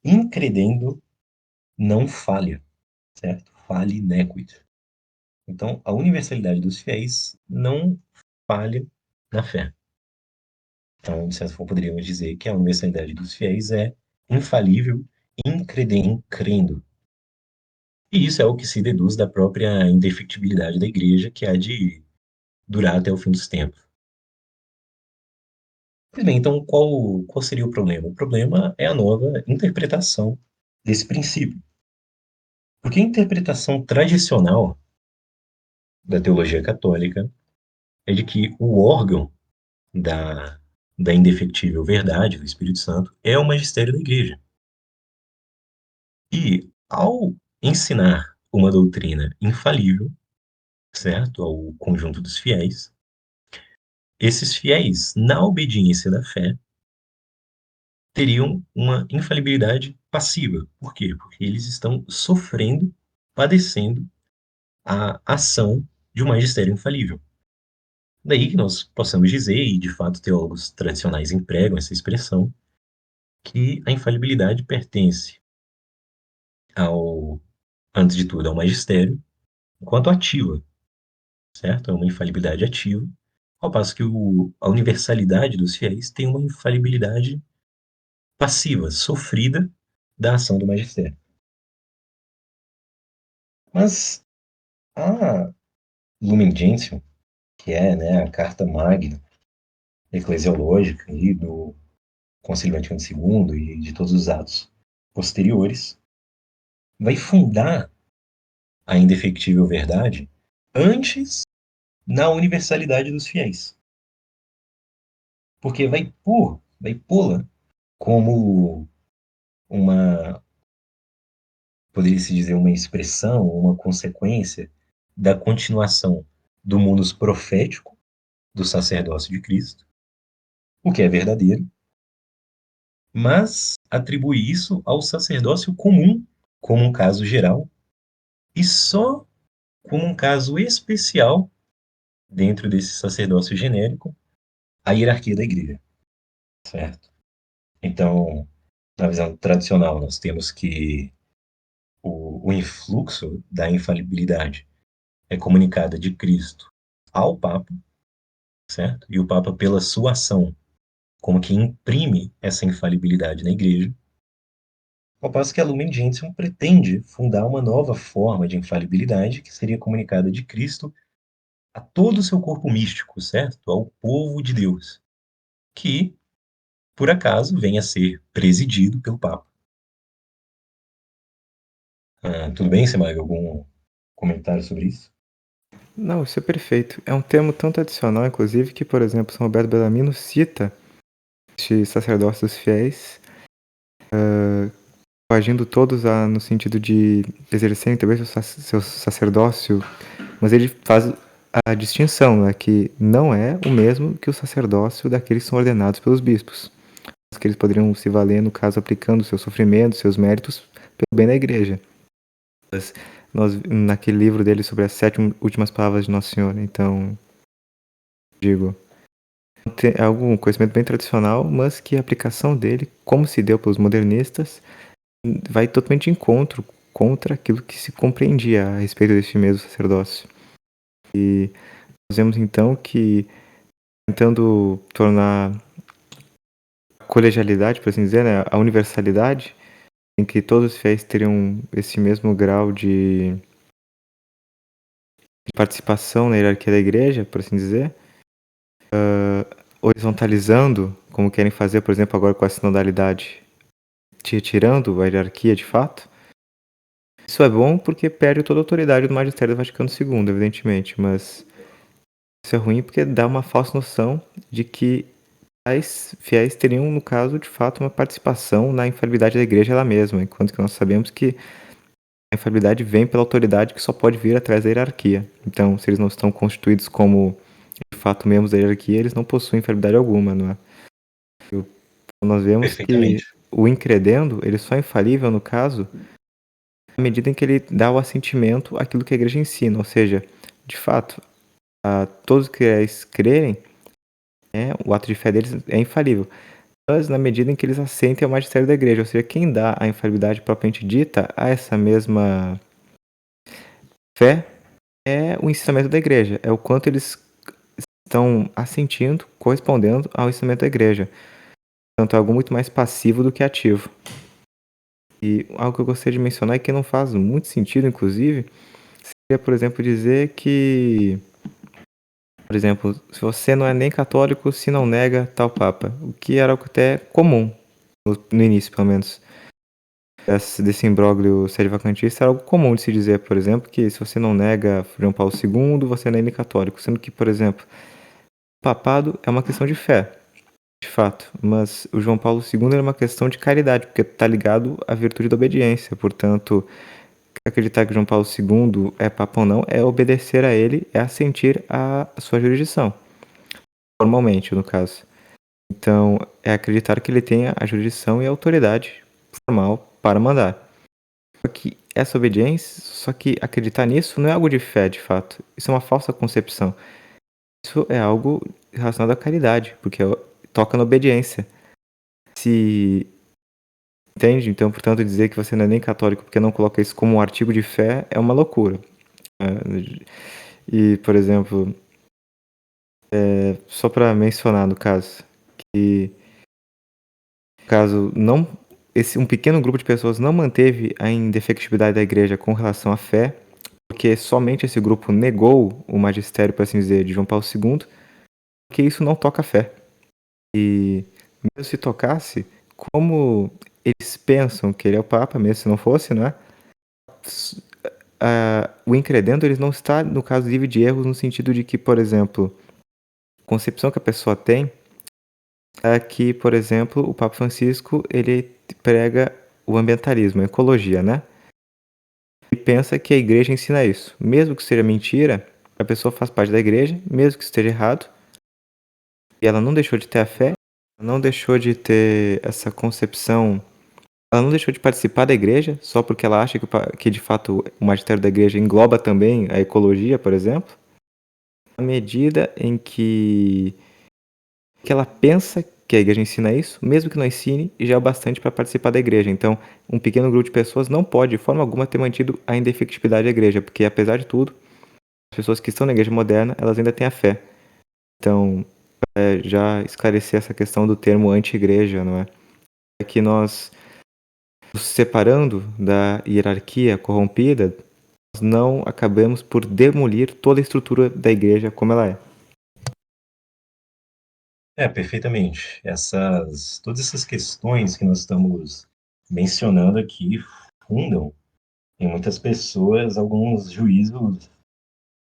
incredendo, não falha, certo? Fale nequit. Então, a universalidade dos fiéis não falha na fé. Então, de certa forma, poderíamos dizer que a universalidade dos fiéis é infalível, crendo. E isso é o que se deduz da própria indefectibilidade da igreja, que há de durar até o fim dos tempos. Pois bem, então qual seria o problema? O problema é a nova interpretação desse princípio. Porque a interpretação tradicional da teologia católica é de que o órgão da, da indefectível verdade do Espírito Santo é o magistério da igreja. E, ao ensinar uma doutrina infalível, certo, ao conjunto dos fiéis, esses fiéis, na obediência da fé, teriam uma infalibilidade passiva. Por quê? Porque eles estão sofrendo, padecendo a ação de um magistério infalível. Daí que nós possamos dizer, e de fato teólogos tradicionais empregam essa expressão, que a infalibilidade pertence ao, antes de tudo, ao magistério, enquanto ativa, certo? É uma infalibilidade ativa, ao passo que a universalidade dos fiéis tem uma infalibilidade passiva, sofrida da ação do magistério. Mas a Lumen Gentium, que é, né, a carta magna eclesiológica e do Concílio Vaticano II e de todos os atos posteriores, vai fundar a indefectível verdade antes na universalidade dos fiéis. Porque vai pô-la como uma, poderia-se dizer, uma expressão, uma consequência da continuação do munus profético do sacerdócio de Cristo, o que é verdadeiro, mas atribui isso ao sacerdócio comum, como um caso geral, e só como um caso especial, dentro desse sacerdócio genérico, a hierarquia da igreja, certo? Então, na visão tradicional, nós temos que o influxo da infalibilidade é comunicada de Cristo ao Papa, certo? E o Papa, pela sua ação, como que imprime essa infalibilidade na igreja, ao passo que a Lumen Gentium pretende fundar uma nova forma de infalibilidade que seria comunicada de Cristo a todo o seu corpo místico, certo? Ao povo de Deus, que, por acaso, venha a ser presidido pelo Papa. Tudo bem, Semaga? Algum comentário sobre isso? Não, isso é perfeito. É um termo tão tradicional, inclusive, que, por exemplo, São Roberto Bellarmino cita este sacerdócio dos fiéis, agindo todos no sentido de exercerem também seu sacerdócio, mas ele faz a distinção, né, que não é o mesmo que o sacerdócio daqueles que são ordenados pelos bispos, que eles poderiam se valer, no caso, aplicando seus sofrimentos, seus méritos, pelo bem da igreja. Naquele livro dele sobre as 7 últimas palavras de Nosso Senhor, então, digo, é algum conhecimento bem tradicional, mas que a aplicação dele, como se deu pelos modernistas, vai totalmente de encontro contra aquilo que se compreendia a respeito desse mesmo sacerdócio. E nós vemos então que, tentando tornar a colegialidade, por assim dizer, né, a universalidade, em que todos os fiéis teriam esse mesmo grau de participação na hierarquia da igreja, por assim dizer, horizontalizando, como querem fazer, por exemplo, agora com a sinodalidade, tirando a hierarquia de fato. Isso é bom porque perde toda a autoridade do magistério do Vaticano II, evidentemente, mas isso é ruim porque dá uma falsa noção de que os fiéis teriam, no caso, de fato, uma participação na infalibilidade da igreja ela mesma, enquanto que nós sabemos que a infalibilidade vem pela autoridade que só pode vir através da hierarquia. Então, se eles não estão constituídos como, de fato, membros da hierarquia, eles não possuem infalibilidade alguma, não é? Nós vemos que Perfeitamente. o incredendo, ele só é infalível, no caso, à medida em que ele dá o assentimento àquilo que a igreja ensina, ou seja, de fato, a todos que crerem, o ato de fé deles é infalível, mas na medida em que eles assentem ao magistério da igreja, ou seja, quem dá a infalibilidade propriamente dita a essa mesma fé é o ensinamento da igreja, é o quanto eles estão assentindo, correspondendo ao ensinamento da igreja. Portanto, é algo muito mais passivo do que ativo. E algo que eu gostaria de mencionar e que não faz muito sentido, inclusive, seria, por exemplo, dizer que, por exemplo, se você não é nem católico, se não nega tal papa, o que era algo até comum, no início, pelo menos, desse imbróglio sede-vacantista, era algo comum de se dizer, por exemplo, que se você não nega João Paulo II, você não é nem católico, sendo que, por exemplo, o papado é uma questão de fé, de fato, mas o João Paulo II é uma questão de caridade, porque está ligado à virtude da obediência, portanto, acreditar que João Paulo II é papa ou não é obedecer a ele, é assentir à sua jurisdição, formalmente, no caso. Então, é acreditar que ele tenha a jurisdição e a autoridade formal para mandar. Só que essa obediência, só que acreditar nisso não é algo de fé, de fato. Isso é uma falsa concepção. Isso é algo relacionado à caridade, porque toca na obediência. Se entende? Então, portanto, dizer que você não é nem católico porque não coloca isso como um artigo de fé é uma loucura. E, por exemplo, só para mencionar no caso, que caso não um pequeno grupo de pessoas não manteve a indefectibilidade da igreja com relação à fé, porque somente esse grupo negou o magistério, por assim dizer, de João Paulo II, porque isso não toca a fé. E mesmo se tocasse, como eles pensam que ele é o Papa, mesmo se não fosse, né? O incredendo ele não está, no caso, livre de erros, no sentido de que, por exemplo, a concepção que a pessoa tem é que, por exemplo, o Papa Francisco ele prega o ambientalismo, a ecologia, né? pensa que a igreja ensina isso. Mesmo que seja mentira, a pessoa faz parte da igreja, mesmo que esteja errado, e ela não deixou de ter a fé, não deixou de ter essa concepção, ela não deixou de participar da igreja só porque ela acha que de fato o magistério da igreja engloba também a ecologia, por exemplo, à medida em que ela pensa que a igreja ensina isso, mesmo que não ensine, já é o bastante para participar da igreja. Então, um pequeno grupo de pessoas não pode, de forma alguma, ter mantido a indefectividade da igreja, porque, apesar de tudo, as pessoas que estão na igreja moderna, elas ainda têm a fé. Então, já esclarecer essa questão do termo anti-igreja, não é? É que nós, nos separando da hierarquia corrompida, nós não acabamos por demolir toda a estrutura da igreja como ela é. Perfeitamente. Todas essas questões que nós estamos mencionando aqui fundam em muitas pessoas alguns juízos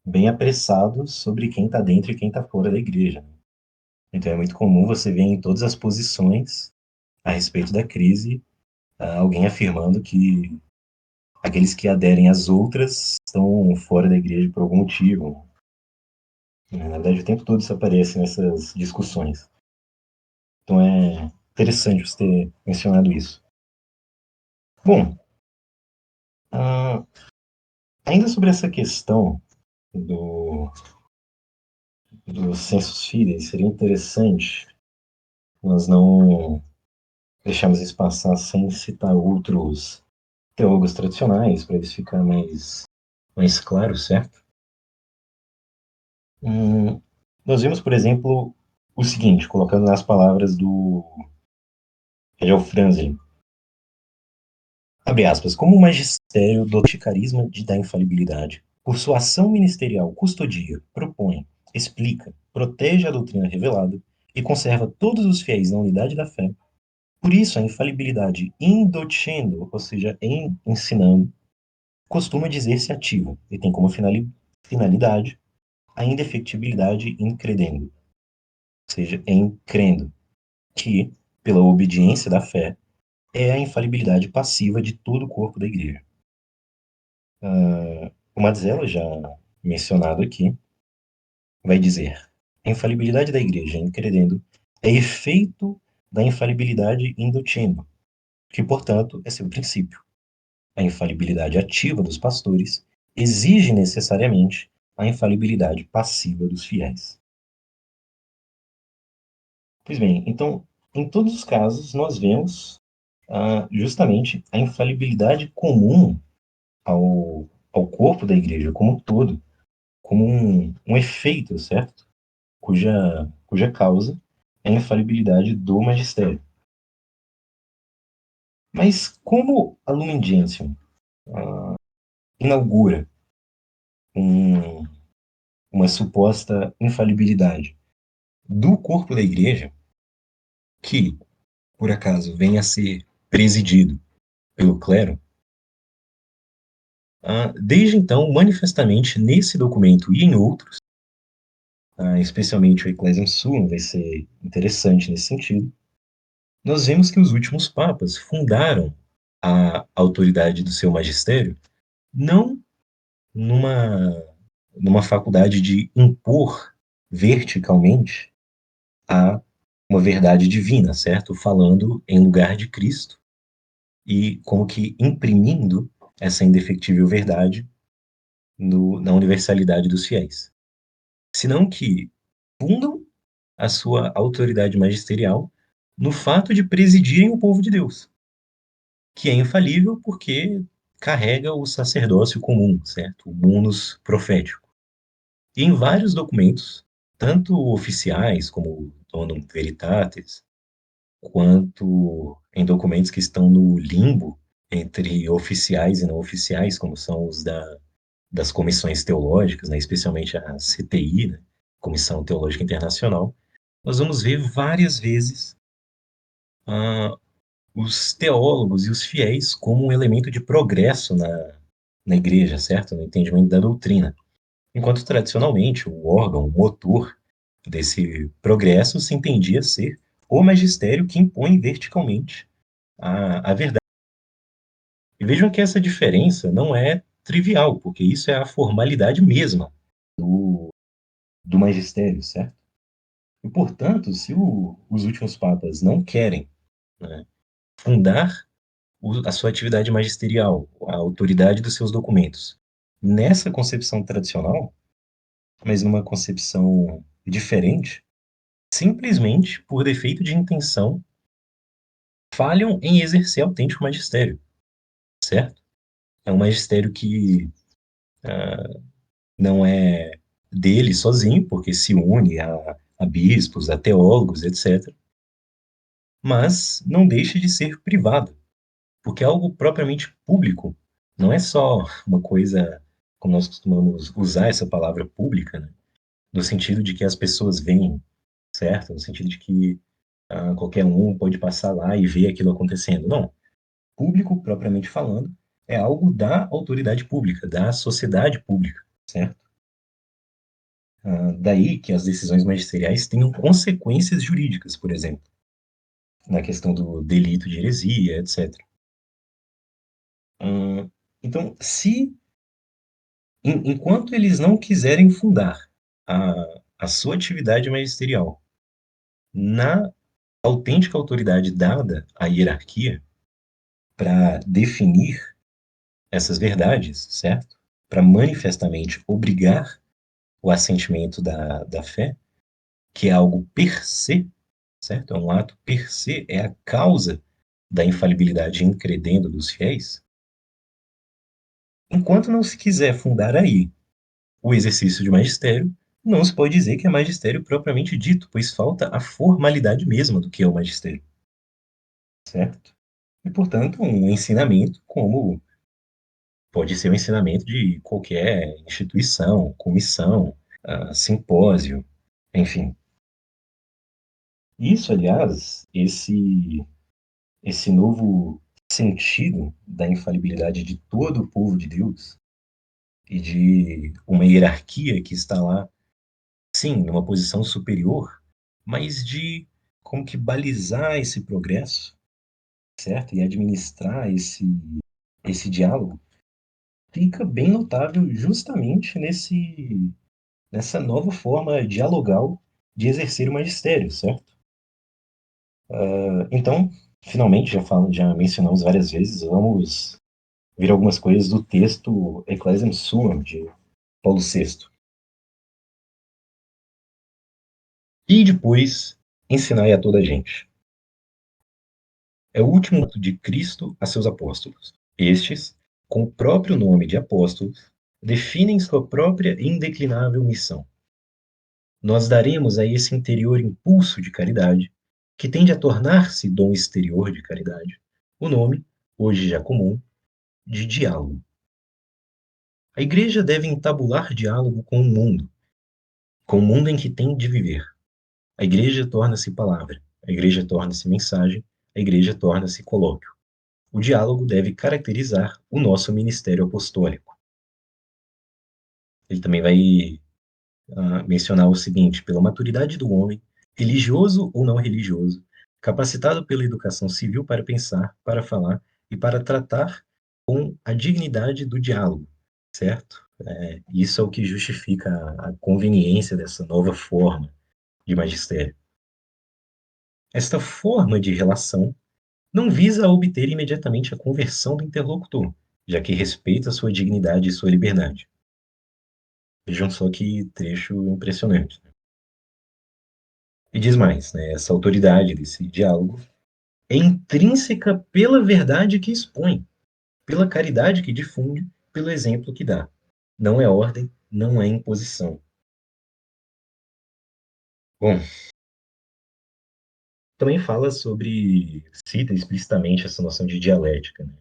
bem apressados sobre quem está dentro e quem está fora da igreja. Então é muito comum você ver em todas as posições a respeito da crise alguém afirmando que aqueles que aderem às outras estão fora da igreja por algum motivo. Na verdade, o tempo todo isso aparece nessas discussões. Então é interessante você ter mencionado isso. Bom, ah, ainda sobre essa questão do, do sensus fidei, seria interessante nós não deixarmos isso passar sem citar outros teólogos tradicionais, para isso ficar mais claro, certo? Nós vimos, por exemplo, o seguinte, colocando nas palavras do Hegel Franzl, abre aspas, como o magistério do carisma da infalibilidade, por sua ação ministerial custodia, propõe, explica, protege a doutrina revelada e conserva todos os fiéis na unidade da fé, por isso a infalibilidade indocendo, ou seja, ensinando, costuma dizer-se ativa e tem como finalidade a indefectibilidade in credendo, ou seja, em crendo, que, pela obediência da fé, é a infalibilidade passiva de todo o corpo da igreja. O Mazzella, já mencionado aqui, vai dizer: a infalibilidade da igreja em credendo é efeito da infalibilidade in docendo, que, portanto, é seu princípio. A infalibilidade ativa dos pastores exige necessariamente a infalibilidade passiva dos fiéis. Pois bem, então, em todos os casos, nós vemos justamente a infalibilidade comum ao corpo da igreja como um todo, como um efeito, certo? Cuja causa é a infalibilidade do magistério. Mas como a Lumen Gentium inaugura um, uma suposta infalibilidade do corpo da igreja, que, por acaso, venha a ser presidido pelo clero, desde então, manifestamente, nesse documento e em outros, especialmente o Ecclesiam Suam vai ser interessante nesse sentido, nós vemos que os últimos papas fundaram a autoridade do seu magistério não numa, numa faculdade de impor verticalmente a uma verdade divina, certo? Falando em lugar de Cristo e como que imprimindo essa indefectível verdade na universalidade dos fiéis. Senão que fundam a sua autoridade magisterial no fato de presidirem o povo de Deus, que é infalível porque carrega o sacerdócio comum, certo? O munus profético. E em vários documentos, tanto oficiais como o Donum Veritatis, quanto em documentos que estão no limbo entre oficiais e não oficiais, como são os das comissões teológicas, né, especialmente a CTI, né, Comissão Teológica Internacional, nós vamos ver várias vezes ah, os teólogos e os fiéis como um elemento de progresso na igreja, certo? No entendimento da doutrina. Enquanto tradicionalmente o órgão, o motor desse progresso se entendia ser o magistério que impõe verticalmente a verdade. E vejam que essa diferença não é trivial, porque isso é a formalidade mesma do magistério, certo? E, portanto, se os últimos papas não querem, né, fundar a sua atividade magisterial, a autoridade dos seus documentos, nessa concepção tradicional, mas numa concepção diferente, simplesmente por defeito de intenção, falham em exercer autêntico magistério, certo? É um magistério que não é dele sozinho, porque se une a bispos, a teólogos, etc., mas não deixa de ser privado, porque é algo propriamente público. Não é só uma coisa, como nós costumamos usar essa palavra pública, né? No sentido de que as pessoas veem, certo? No sentido de que qualquer um pode passar lá e ver aquilo acontecendo. Não. Público, propriamente falando, é algo da autoridade pública, da sociedade pública, certo? Daí que as decisões magisteriais tenham consequências jurídicas, por exemplo, na questão do delito de heresia, etc. Então, se enquanto eles não quiserem fundar a sua atividade magisterial na autêntica autoridade dada à hierarquia para definir essas verdades, certo? Para manifestamente obrigar o assentimento da fé, que é algo per se, certo? É um ato per se, é a causa da infalibilidade incredendo dos fiéis. Enquanto não se quiser fundar aí o exercício de magistério, não se pode dizer que é magistério propriamente dito, pois falta a formalidade mesma do que é o magistério, certo? E, portanto, um ensinamento como pode ser um ensinamento de qualquer instituição, comissão, simpósio, enfim. Isso, aliás, esse novo sentido da infalibilidade de todo o povo de Deus e de uma hierarquia que está lá, sim, numa posição superior, mas de como que balizar esse progresso, certo? E administrar esse diálogo, fica bem notável justamente nessa nova forma dialogal de exercer o magistério, certo? Então, finalmente, já mencionamos várias vezes, vamos ver algumas coisas do texto Ecclesiam Suam, de Paulo VI. E depois, ensinai a toda a gente. É o último ato de Cristo a seus apóstolos. Estes, com o próprio nome de apóstolos, definem sua própria e indeclinável missão. Nós daremos a esse interior impulso de caridade, que tende a tornar-se dom exterior de caridade, o nome, hoje já comum, de diálogo. A Igreja deve entabular diálogo com o mundo em que tem de viver. A Igreja torna-se palavra, a Igreja torna-se mensagem, a Igreja torna-se colóquio. O diálogo deve caracterizar o nosso ministério apostólico. Ele também vai mencionar o seguinte: pela maturidade do homem, religioso ou não religioso, capacitado pela educação civil para pensar, para falar e para tratar com a dignidade do diálogo, certo? Isso é o que justifica a conveniência dessa nova forma de magistério. Esta forma de relação não visa obter imediatamente a conversão do interlocutor, já que respeita sua dignidade e sua liberdade. Vejam só que trecho impressionante. E diz mais, né, essa autoridade desse diálogo é intrínseca pela verdade que expõe, pela caridade que difunde, pelo exemplo que dá. Não é ordem, não é imposição. Bom, também fala sobre, cita explicitamente essa noção de dialética, né?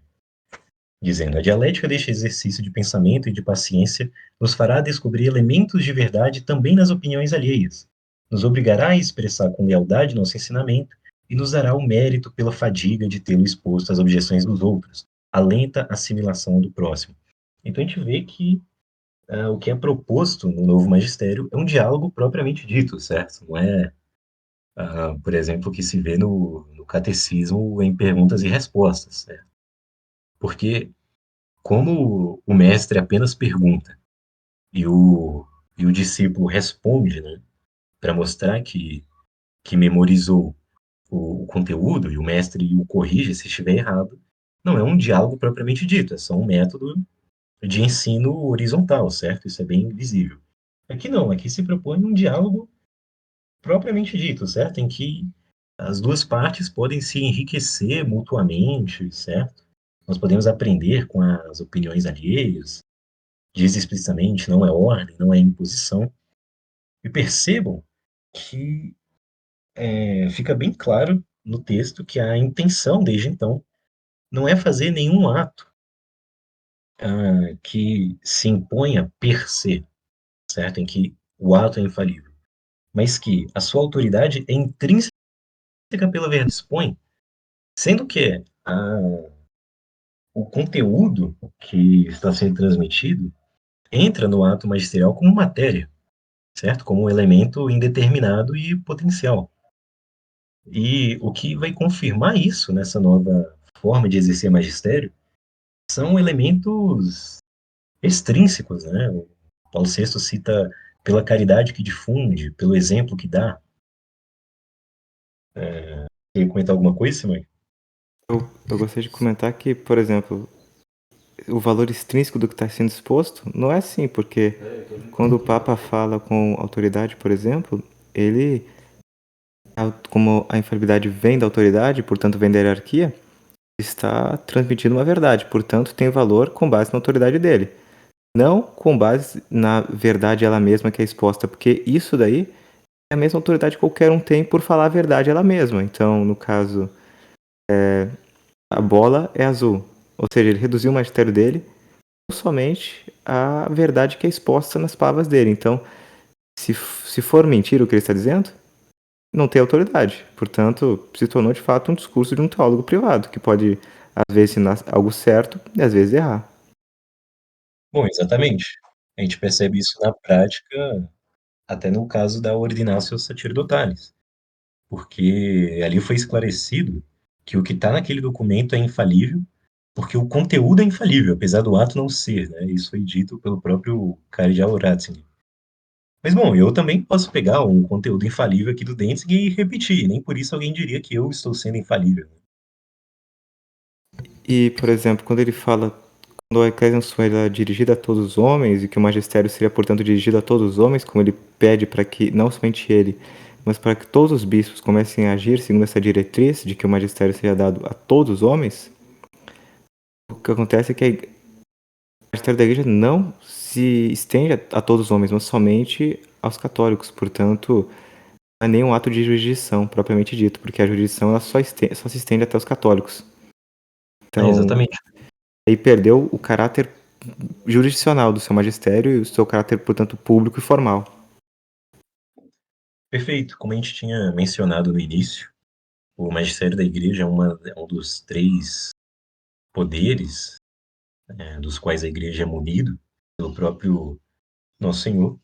Dizendo: a dialética deste exercício de pensamento e de paciência nos fará descobrir elementos de verdade também nas opiniões alheias, nos obrigará a expressar com lealdade nosso ensinamento e nos dará o mérito pela fadiga de tê-lo exposto às objeções dos outros, a lenta assimilação do próximo. Então a gente vê que o que é proposto no novo magistério é um diálogo propriamente dito, certo? Não é, por exemplo, o que se vê no catecismo em perguntas e respostas, certo? Porque como o mestre apenas pergunta e o discípulo responde, né, para mostrar que memorizou o conteúdo e o mestre o corrige se estiver errado, não é um diálogo propriamente dito, é só um método de ensino horizontal, certo? Isso é bem visível. Aqui não, aqui se propõe um diálogo propriamente dito, certo? Em que as duas partes podem se enriquecer mutuamente, certo? Nós podemos aprender com as opiniões alheias, diz explicitamente, não é ordem, não é imposição. E percebam que fica bem claro no texto que a intenção, desde então, não é fazer nenhum ato que se imponha per se, certo? Em que o ato é infalível, mas que a sua autoridade é intrínseca pela verdade que expõe, sendo que o conteúdo que está sendo transmitido entra no ato magisterial como matéria, certo? Como um elemento indeterminado e potencial. E o que vai confirmar isso nessa nova forma de exercer magistério são elementos extrínsecos, né? O Paulo VI cita pela caridade que difunde, pelo exemplo que dá. Quer comentar alguma coisa, Simão? Eu gostaria de comentar que, por exemplo, o valor extrínseco do que está sendo exposto não é assim, porque quando o Papa fala com autoridade, por exemplo, ele, como a infalibilidade vem da autoridade, portanto vem da hierarquia, está transmitindo uma verdade, portanto tem valor com base na autoridade dele. Não com base na verdade ela mesma que é exposta, porque isso daí é a mesma autoridade que qualquer um tem por falar a verdade ela mesma. Então, no caso, a bola é azul. Ou seja, ele reduziu o magistério dele somente à verdade que é exposta nas palavras dele. Então, se for mentira o que ele está dizendo, não tem autoridade. Portanto, se tornou de fato um discurso de um teólogo privado, que pode, às vezes, ensinar algo certo e às vezes errar. Bom, exatamente. A gente percebe isso na prática, até no caso da Ordinatio Sacerdotalis, porque ali foi esclarecido que o que está naquele documento é infalível, porque o conteúdo é infalível, apesar do ato não ser, né? Isso foi dito pelo próprio Cardeal Ratzinger. Mas, bom, eu também posso pegar um conteúdo infalível aqui do Danzig e repetir, nem por isso alguém diria que eu estou sendo infalível. E, por exemplo, quando ele fala quando a Ecclesiam Sum é dirigida a todos os homens e que o magistério seria, portanto, dirigido a todos os homens, como ele pede para que, não somente ele, mas para que todos os bispos comecem a agir segundo essa diretriz de que o magistério seja dado a todos os homens, o que acontece é que o magistério da igreja não se estende a todos os homens, mas somente aos católicos. Portanto, não é nenhum ato de jurisdição propriamente dito, porque a jurisdição ela só se estende até os católicos. É, Então, exatamente. aí perdeu o caráter jurisdicional do seu magistério e o seu caráter, portanto, público e formal. Perfeito. Como a gente tinha mencionado no início, o magistério da igreja é um dos três poderes, dos quais a igreja é munido pelo próprio Nosso Senhor.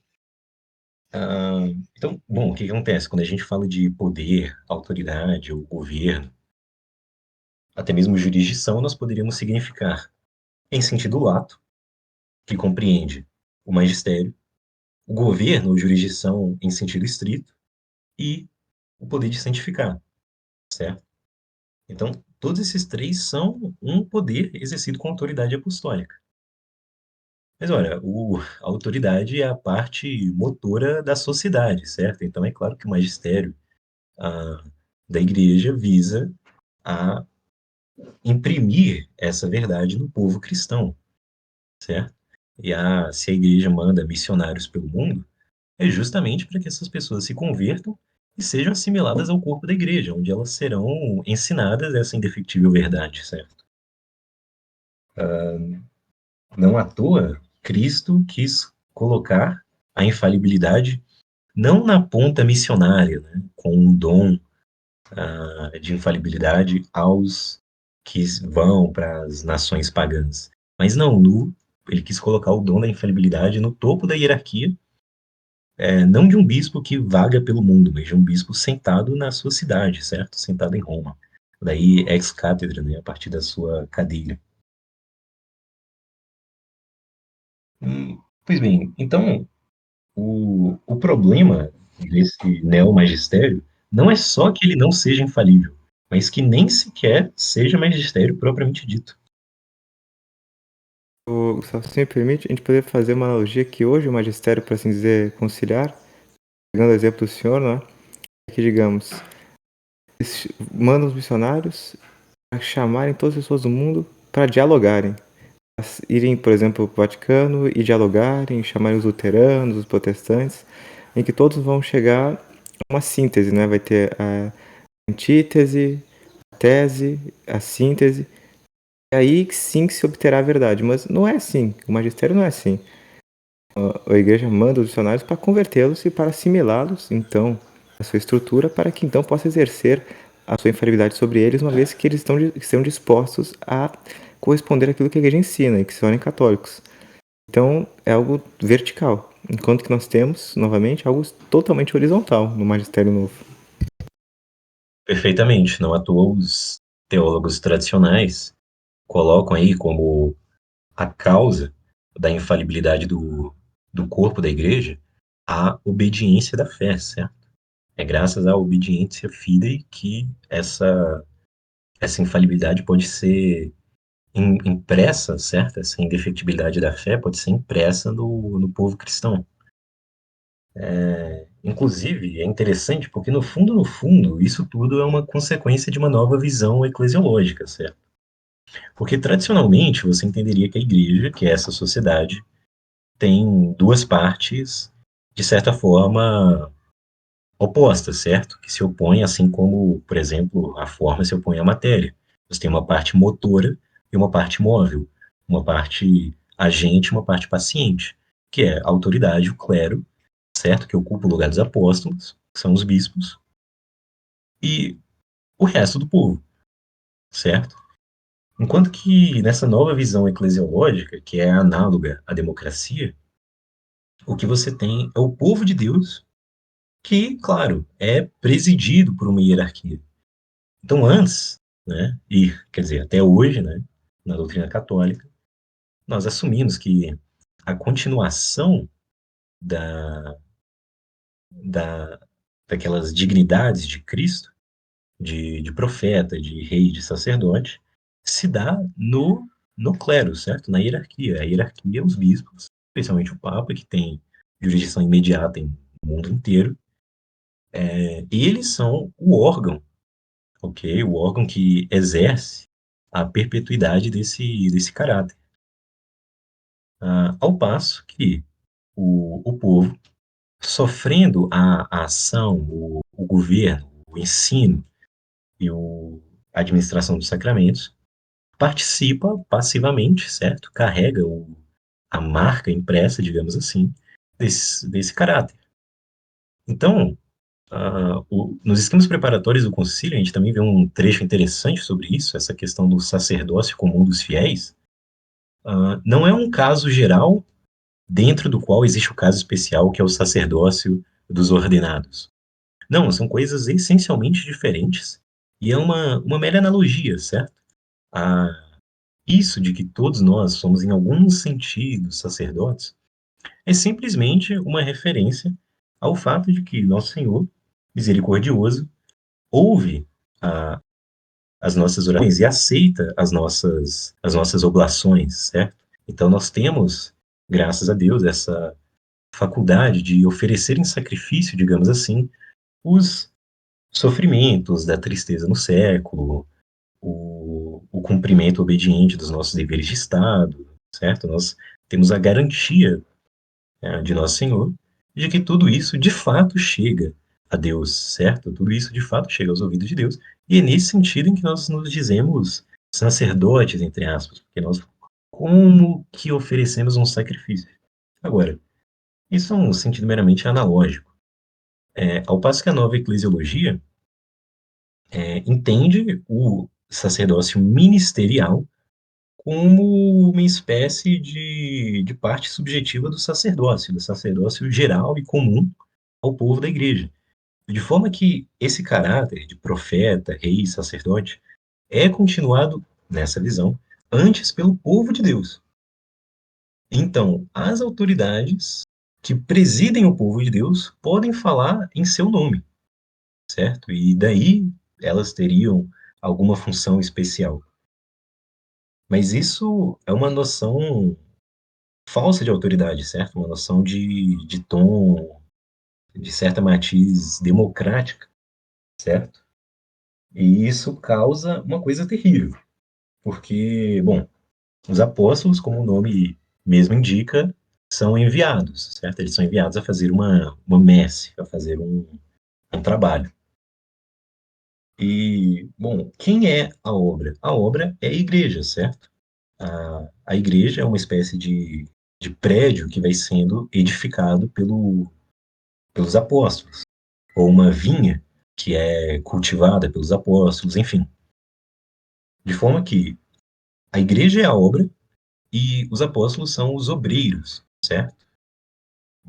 Então, bom, o que acontece? Quando a gente fala de poder, autoridade ou governo, até mesmo jurisdição, nós poderíamos significar em sentido lato, que compreende o magistério, o governo ou jurisdição em sentido estrito e o poder de santificar, certo? Então, todos esses três são um poder exercido com autoridade apostólica. Mas olha, a autoridade é a parte motora da sociedade, certo? Então é claro que o magistério ah, da igreja visa a imprimir essa verdade no povo cristão, certo? Se a igreja manda missionários pelo mundo, é justamente para que essas pessoas se convertam e sejam assimiladas ao corpo da igreja, onde elas serão ensinadas essa indefectível verdade, certo? Não à toa, Cristo quis colocar a infalibilidade não na ponta missionária, né, com um dom de infalibilidade aos que vão para as nações pagãs, mas não, ele quis colocar o dom da infalibilidade no topo da hierarquia, não de um bispo que vaga pelo mundo, mas de um bispo sentado na sua cidade, certo? Sentado em Roma. Daí ex-cátedra, né, a partir da sua cadeira. Pois bem, então o problema desse neomagistério não é só que ele não seja infalível, mas que nem sequer seja magistério propriamente dito. Só se me permite, a gente poderia fazer uma analogia que hoje o magistério, por assim dizer, conciliar, pegando o exemplo do senhor, né? É que, digamos, eles mandam os missionários a chamarem todas as pessoas do mundo para dialogarem. Irem, por exemplo, para o Vaticano e dialogarem, chamarem os luteranos, os protestantes, em que todos vão chegar a uma síntese, né? Vai ter a antítese, a tese, a síntese, e aí sim que se obterá a verdade. Mas não é assim, o magistério não é assim. A igreja manda os missionários para convertê-los e para assimilá-los, então, a sua estrutura, para que então possa exercer a sua infalibilidade sobre eles, uma vez que eles estão dispostos a corresponder àquilo que a igreja ensina e que se tornem católicos. Então, é algo vertical, enquanto que nós temos, novamente, algo totalmente horizontal no magistério novo. Perfeitamente, não à toa os teólogos tradicionais colocam aí como a causa da infalibilidade do corpo da igreja a obediência da fé, certo? É graças à obediência fidei que essa infalibilidade pode ser impressa, certo? Essa indefetibilidade da fé pode ser impressa no povo cristão. Inclusive, é interessante porque, no fundo, isso tudo é uma consequência de uma nova visão eclesiológica, certo? Porque, tradicionalmente, você entenderia que a igreja, que é essa sociedade, tem duas partes, de certa forma, opostas, certo? Que se opõem, assim como, por exemplo, a forma se opõe à matéria. Você tem uma parte motora e uma parte móvel, uma parte agente e uma parte paciente, que é a autoridade, o clero, certo? Que ocupa o lugar dos apóstolos, que são os bispos, e o resto do povo, certo? Enquanto que nessa nova visão eclesiológica, que é análoga à democracia, o que você tem é o povo de Deus, que, claro, é presidido por uma hierarquia. Então, antes, né, e quer dizer, até hoje, né, na doutrina católica, nós assumimos que a continuação da, da, daquelas dignidades de Cristo, de profeta, de rei, de sacerdote, se dá no clero, certo? Na hierarquia. A hierarquia, os bispos, especialmente o Papa, que tem jurisdição imediata em o mundo inteiro, eles são o órgão, ok? O órgão que exerce a perpetuidade desse caráter. Ao passo que o povo, sofrendo a ação, o governo, o ensino e a administração dos sacramentos, participa passivamente, certo? Carrega a marca impressa, digamos assim, desse caráter. Então, nos esquemas preparatórios do concílio, a gente também vê um trecho interessante sobre isso, essa questão do sacerdócio comum dos fiéis. Não é um caso geral dentro do qual existe o caso especial, que é o sacerdócio dos ordenados. Não, são coisas essencialmente diferentes e é uma mera analogia, certo? A, isso de que todos nós somos, em algum sentido, sacerdotes, é simplesmente uma referência ao fato de que nosso Senhor, misericordioso, ouve a, as nossas orações e aceita as nossas oblações, certo? Então nós temos, graças a Deus, essa faculdade de oferecer em sacrifício, digamos assim, os sofrimentos da tristeza no século, o cumprimento obediente dos nossos deveres de Estado, certo? Nós temos a garantia, de Nosso Senhor de que tudo isso de fato chega a Deus, certo? Tudo isso de fato chega aos ouvidos de Deus, e é nesse sentido em que nós nos dizemos sacerdotes, entre aspas, porque nós como que oferecemos um sacrifício. Agora, isso é um sentido meramente analógico. Ao passo que a nova eclesiologia entende o sacerdócio ministerial como uma espécie de parte subjetiva do sacerdócio geral e comum ao povo da igreja. De forma que esse caráter de profeta, rei, sacerdote é continuado, nessa visão, antes pelo povo de Deus. Então, as autoridades que presidem o povo de Deus podem falar em seu nome, certo? E daí elas teriam alguma função especial. Mas isso é uma noção falsa de autoridade, certo? Uma noção de tom, de certa matiz democrática, certo? E isso causa uma coisa terrível, porque, bom, os apóstolos, como o nome mesmo indica, são enviados, certo? Eles são enviados a fazer uma messe, a fazer um trabalho. E, bom, quem é a obra? A obra é a igreja, certo? A igreja é uma espécie de prédio que vai sendo edificado pelos apóstolos, ou uma vinha que é cultivada pelos apóstolos, enfim. De forma que a igreja é a obra e os apóstolos são os obreiros, certo?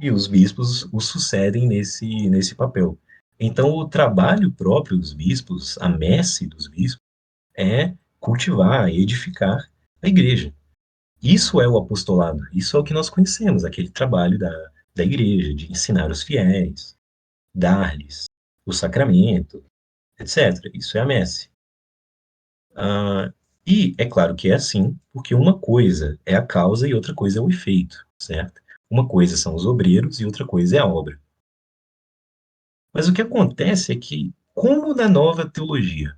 E os bispos os sucedem nesse papel. Então, o trabalho próprio dos bispos, a messe dos bispos, é cultivar, edificar a igreja. Isso é o apostolado, isso é o que nós conhecemos, aquele trabalho da igreja, de ensinar os fiéis, dar-lhes o sacramento, etc. Isso é a messe. Ah, e é claro que é assim, porque uma coisa é a causa e outra coisa é o efeito, certo? Uma coisa são os obreiros e outra coisa é a obra. Mas o que acontece é que, como na nova teologia,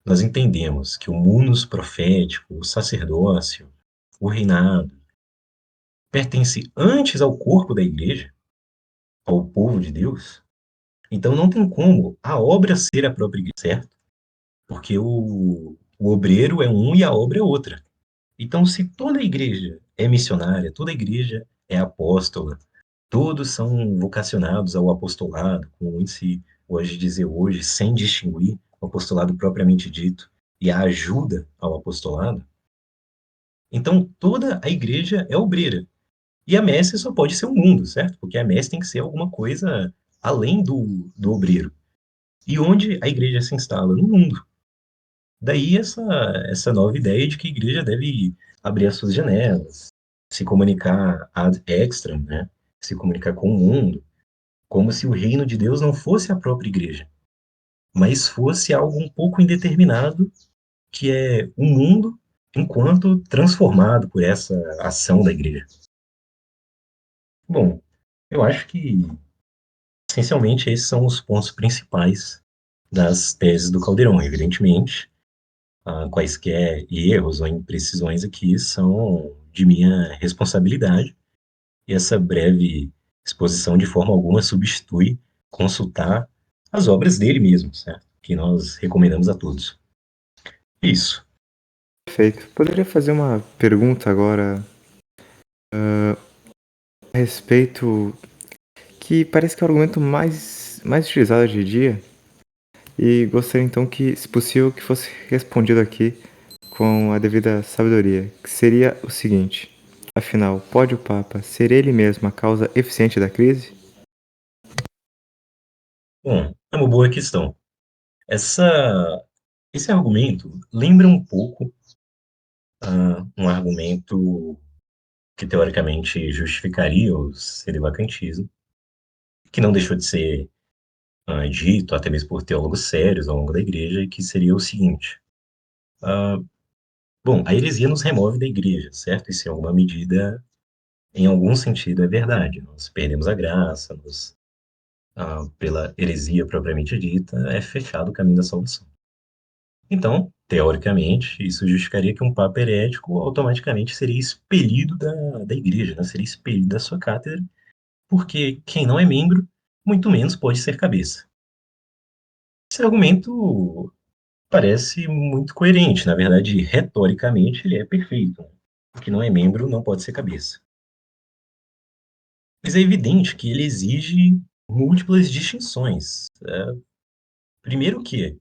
nós entendemos que o munus profético, o sacerdócio, o reinado, pertence antes ao corpo da igreja, ao povo de Deus, então não tem como a obra ser a própria igreja, certo? Porque o obreiro é um e a obra é outra. Então, se toda a igreja é missionária, toda a igreja é apóstola, todos são vocacionados ao apostolado, como se hoje dizer hoje, sem distinguir o apostolado propriamente dito e a ajuda ao apostolado, então toda a igreja é obreira. E a messe só pode ser o mundo, certo? Porque a messe tem que ser alguma coisa além do obreiro. E onde a igreja se instala? No mundo. Daí essa nova ideia de que a igreja deve abrir as suas janelas, se comunicar ad extra, né? Se comunicar com o mundo, como se o reino de Deus não fosse a própria igreja, mas fosse algo um pouco indeterminado, que é o mundo enquanto transformado por essa ação da igreja. Bom, eu acho que essencialmente esses são os pontos principais das teses do Caldeirão. Evidentemente, quaisquer erros ou imprecisões aqui são de minha responsabilidade, e essa breve exposição de forma alguma substitui consultar as obras dele mesmo, certo? Que nós recomendamos a todos. Isso. Perfeito. Poderia fazer uma pergunta agora a respeito que parece que é o argumento mais utilizado hoje em dia e gostaria então que, se possível, que fosse respondido aqui com a devida sabedoria, que seria o seguinte: afinal, pode o Papa ser ele mesmo a causa eficiente da crise? Bom, é uma boa questão. Esse argumento lembra um pouco um argumento que teoricamente justificaria o selibacantismo, que não deixou de ser dito até mesmo por teólogos sérios ao longo da igreja, que seria o seguinte: bom, a heresia nos remove da igreja, certo? Isso em alguma medida, em algum sentido, é verdade. Nós perdemos a graça, pela heresia propriamente dita, é fechado o caminho da salvação. Então, teoricamente, isso justificaria que um papa herético automaticamente seria expelido da igreja, né? Seria expelido da sua cátedra, porque quem não é membro, muito menos pode ser cabeça. Esse argumento parece muito coerente, na verdade, retoricamente ele é perfeito, né? Porque não é membro, não pode ser cabeça. Mas é evidente que ele exige múltiplas distinções. Primeiro que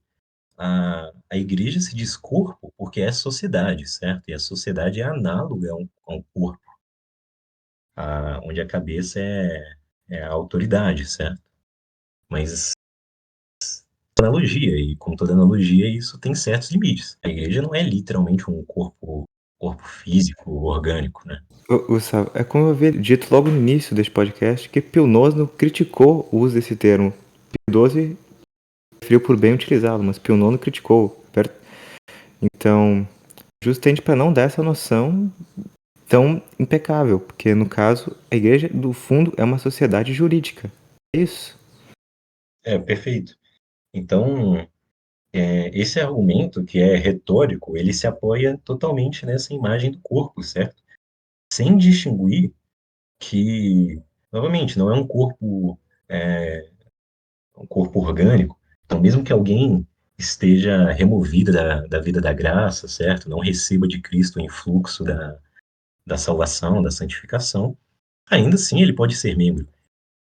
a igreja se diz corpo porque é sociedade, certo? E a sociedade é análoga a um corpo, onde a cabeça é a autoridade, certo? Mas analogia, e como toda analogia, isso tem certos limites. A igreja não é literalmente um corpo corpo físico, orgânico, né? Gustavo, é como eu havia dito logo no início deste podcast que Pio IX criticou o uso desse termo. Pio XII preferiu por bem utilizá-lo, mas Pio IX criticou. Então, justamente para não dar essa noção tão impecável, porque no caso, a igreja, do fundo, é uma sociedade jurídica. É isso. Perfeito. Então, esse argumento, que é retórico, ele se apoia totalmente nessa imagem do corpo, certo? Sem distinguir que, novamente, não é um corpo orgânico. Então, mesmo que alguém esteja removido da vida da graça, certo? Não receba de Cristo o influxo da salvação, da santificação, ainda assim ele pode ser membro,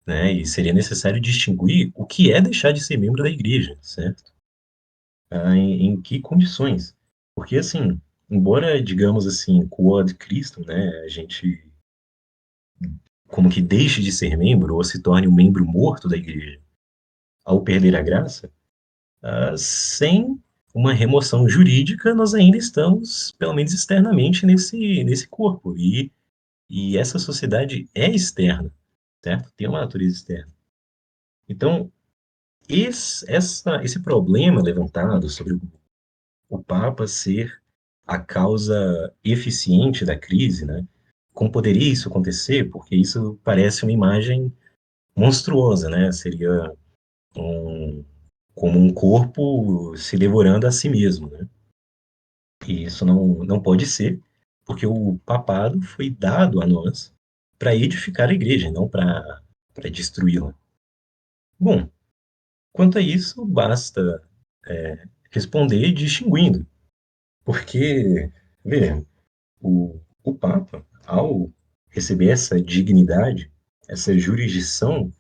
né? E seria necessário distinguir o que é deixar de ser membro da igreja, certo? Em que condições? Porque, assim, embora, digamos assim, quod Christum, né, a gente como que deixe de ser membro ou se torne um membro morto da igreja ao perder a graça, sem uma remoção jurídica, nós ainda estamos, pelo menos externamente, nesse corpo. E essa sociedade é externa, certo? Tem uma natureza externa. Então, esse problema levantado sobre o Papa ser a causa eficiente da crise, né? Como poderia isso acontecer? Porque isso parece uma imagem monstruosa, né? Seria um, como um corpo se devorando a si mesmo, né? E isso não pode ser, porque o papado foi dado a nós para edificar a igreja, não para destruí-la. Bom, quanto a isso, basta responder distinguindo, porque, vê, o Papa, ao receber essa dignidade, essa jurisdição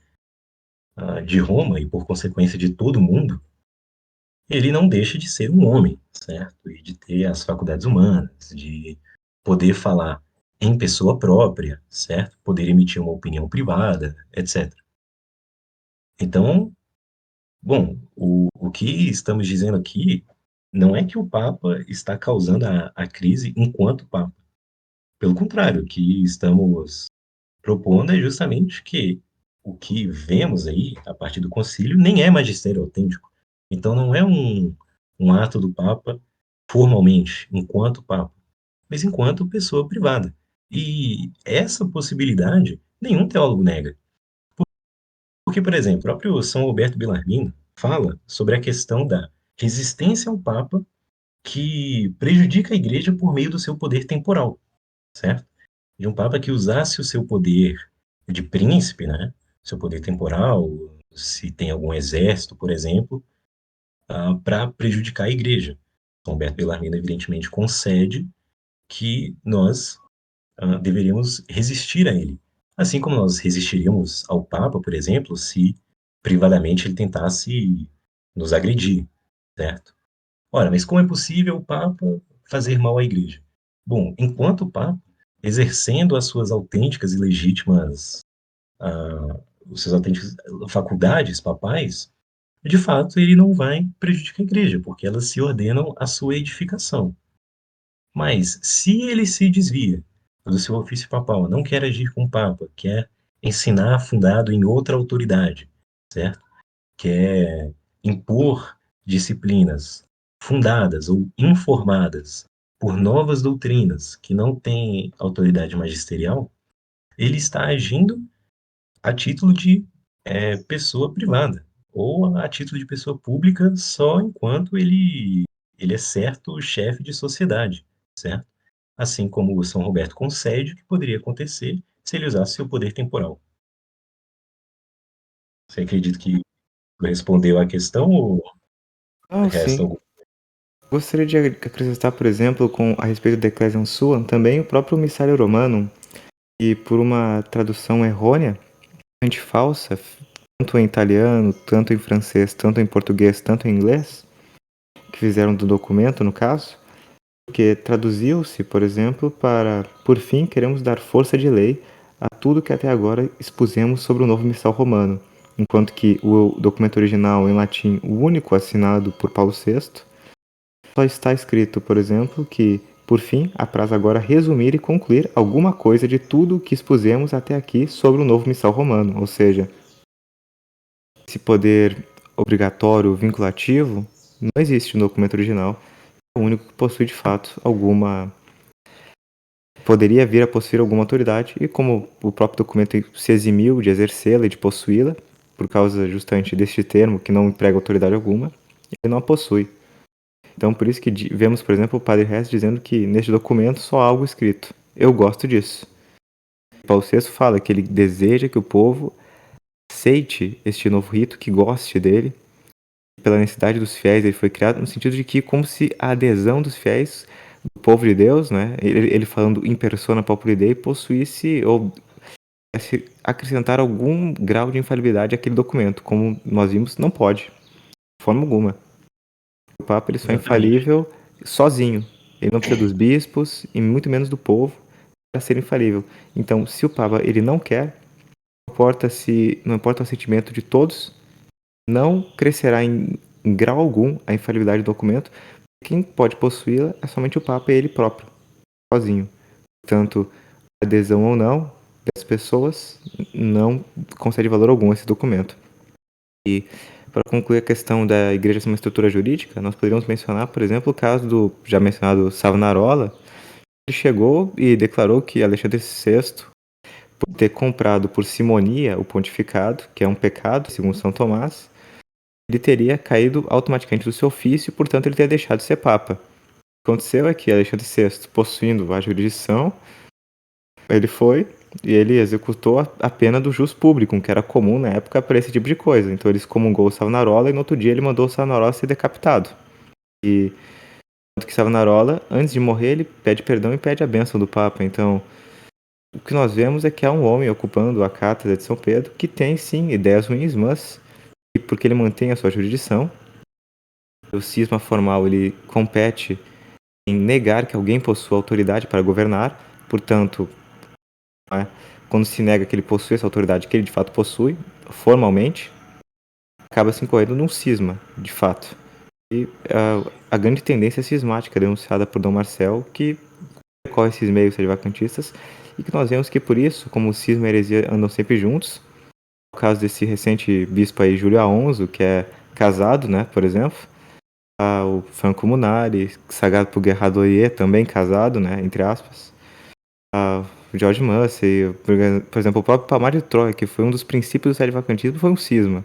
de Roma e, por consequência, de todo mundo, ele não deixa de ser um homem, certo? E de ter as faculdades humanas, de poder falar em pessoa própria, certo? Poder emitir uma opinião privada, etc. Então, bom, o que estamos dizendo aqui não é que o Papa está causando a crise enquanto Papa. Pelo contrário, o que estamos propondo é justamente que o que vemos aí, a partir do concílio, nem é magistério autêntico. Então, não é um ato do Papa formalmente, enquanto Papa, mas enquanto pessoa privada. E essa possibilidade nenhum teólogo nega. Porque, por exemplo, o próprio São Roberto Bellarmino fala sobre a questão da resistência ao Papa que prejudica a Igreja por meio do seu poder temporal, certo? De um Papa que usasse o seu poder de príncipe, né? Seu poder temporal, se tem algum exército, por exemplo, para prejudicar a Igreja. São Roberto Bellarmino, evidentemente, concede que nós deveríamos resistir a ele. Assim como nós resistiríamos ao Papa, por exemplo, se privadamente ele tentasse nos agredir, certo? Ora, mas como é possível o Papa fazer mal à Igreja? Bom, enquanto o Papa, exercendo as suas autênticas e legítimas, as suas autênticas faculdades papais, de fato ele não vai prejudicar a Igreja, porque elas se ordenam à sua edificação. Mas, se ele se desvia do seu ofício papal, não quer agir como Papa, quer ensinar fundado em outra autoridade, certo? Quer impor disciplinas fundadas ou informadas por novas doutrinas que não têm autoridade magisterial, ele está agindo a título de pessoa privada ou a título de pessoa pública só enquanto ele é certo chefe de sociedade, certo? Assim como o São Roberto concede o que poderia acontecer se ele usasse seu poder temporal. Você acredita que respondeu à questão ou Ah, resta sim. algum? Gostaria de acrescentar, por exemplo, a respeito da Ecclesiam Suam, também o próprio Missário Romanum, e por uma tradução errônea, falsa, tanto em italiano, tanto em francês, tanto em português, tanto em inglês, que fizeram do documento, no caso, porque traduziu-se, por exemplo, para, por fim, queremos dar força de lei a tudo que até agora expusemos sobre o novo missal romano, enquanto que o documento original em latim, o único assinado por Paulo VI, só está escrito, por exemplo, que Por fim, apraz agora resumir e concluir alguma coisa de tudo o que expusemos até aqui sobre o novo missal romano, ou seja, esse poder obrigatório vinculativo não existe no documento original, é o único que possui de fato alguma poderia vir a possuir alguma autoridade, e como o próprio documento se eximiu de exercê-la e de possuí-la, por causa justamente deste termo que não emprega autoridade alguma, ele não a possui. Então, por isso que vemos, por exemplo, o padre Hess dizendo que neste documento só há algo escrito. Eu gosto disso. Paulo VI fala que ele deseja que o povo aceite este novo rito, que goste dele. Pela necessidade dos fiéis, ele foi criado no sentido de que, como se a adesão dos fiéis, do povo de Deus, né, ele falando em persona populi Dei, possuísse ou acrescentar algum grau de infalibilidade àquele documento. Como nós vimos, não pode, de forma alguma. O Papa ele só é Exatamente. infalível sozinho. Ele não precisa dos bispos e muito menos do povo para ser infalível. Então, se o Papa ele não quer, não importa o sentimento de todos, não crescerá em grau algum a infalibilidade do documento. Quem pode possuí-la é somente o Papa e ele próprio, sozinho. Portanto, adesão ou não das pessoas não concede valor algum a esse documento. E para concluir a questão da igreja ser uma estrutura jurídica, nós poderíamos mencionar, por exemplo, o caso do já mencionado Savonarola. Ele chegou e declarou que Alexandre VI, por ter comprado por simonia o pontificado, que é um pecado, segundo São Tomás, ele teria caído automaticamente do seu ofício e, portanto, ele teria deixado de ser papa. O que aconteceu é que Alexandre VI, possuindo a jurisdição, ele foi e ele executou a pena do jus publicum, que era comum na época para esse tipo de coisa. Então ele excomungou o Savonarola e no outro dia ele mandou o Savonarola ser decapitado. E tanto que Savonarola, antes de morrer, ele pede perdão e pede a bênção do Papa. Então, o que nós vemos é que há um homem ocupando a cátedra de São Pedro que tem sim ideias ruins, mas porque ele mantém a sua jurisdição, o cisma formal ele compete em negar que alguém possua autoridade para governar, portanto, né, quando se nega que ele possui essa autoridade que ele de fato possui, formalmente, acaba se incorrendo num cisma, de fato. E a grande tendência cismática denunciada por Dom Marcel, que recorre esses meios sedvacantistas, e que nós vemos que por isso, como o cisma e a heresia andam sempre juntos, no caso desse recente bispo aí, Júlio Aonso, que é casado, né, por exemplo, o Franco Munari, sagrado por Guerradorier, também casado, né, entre aspas, o George Mussey, por exemplo, o próprio Palmar de Troia, que foi um dos princípios do sedvacantismo, foi um cisma.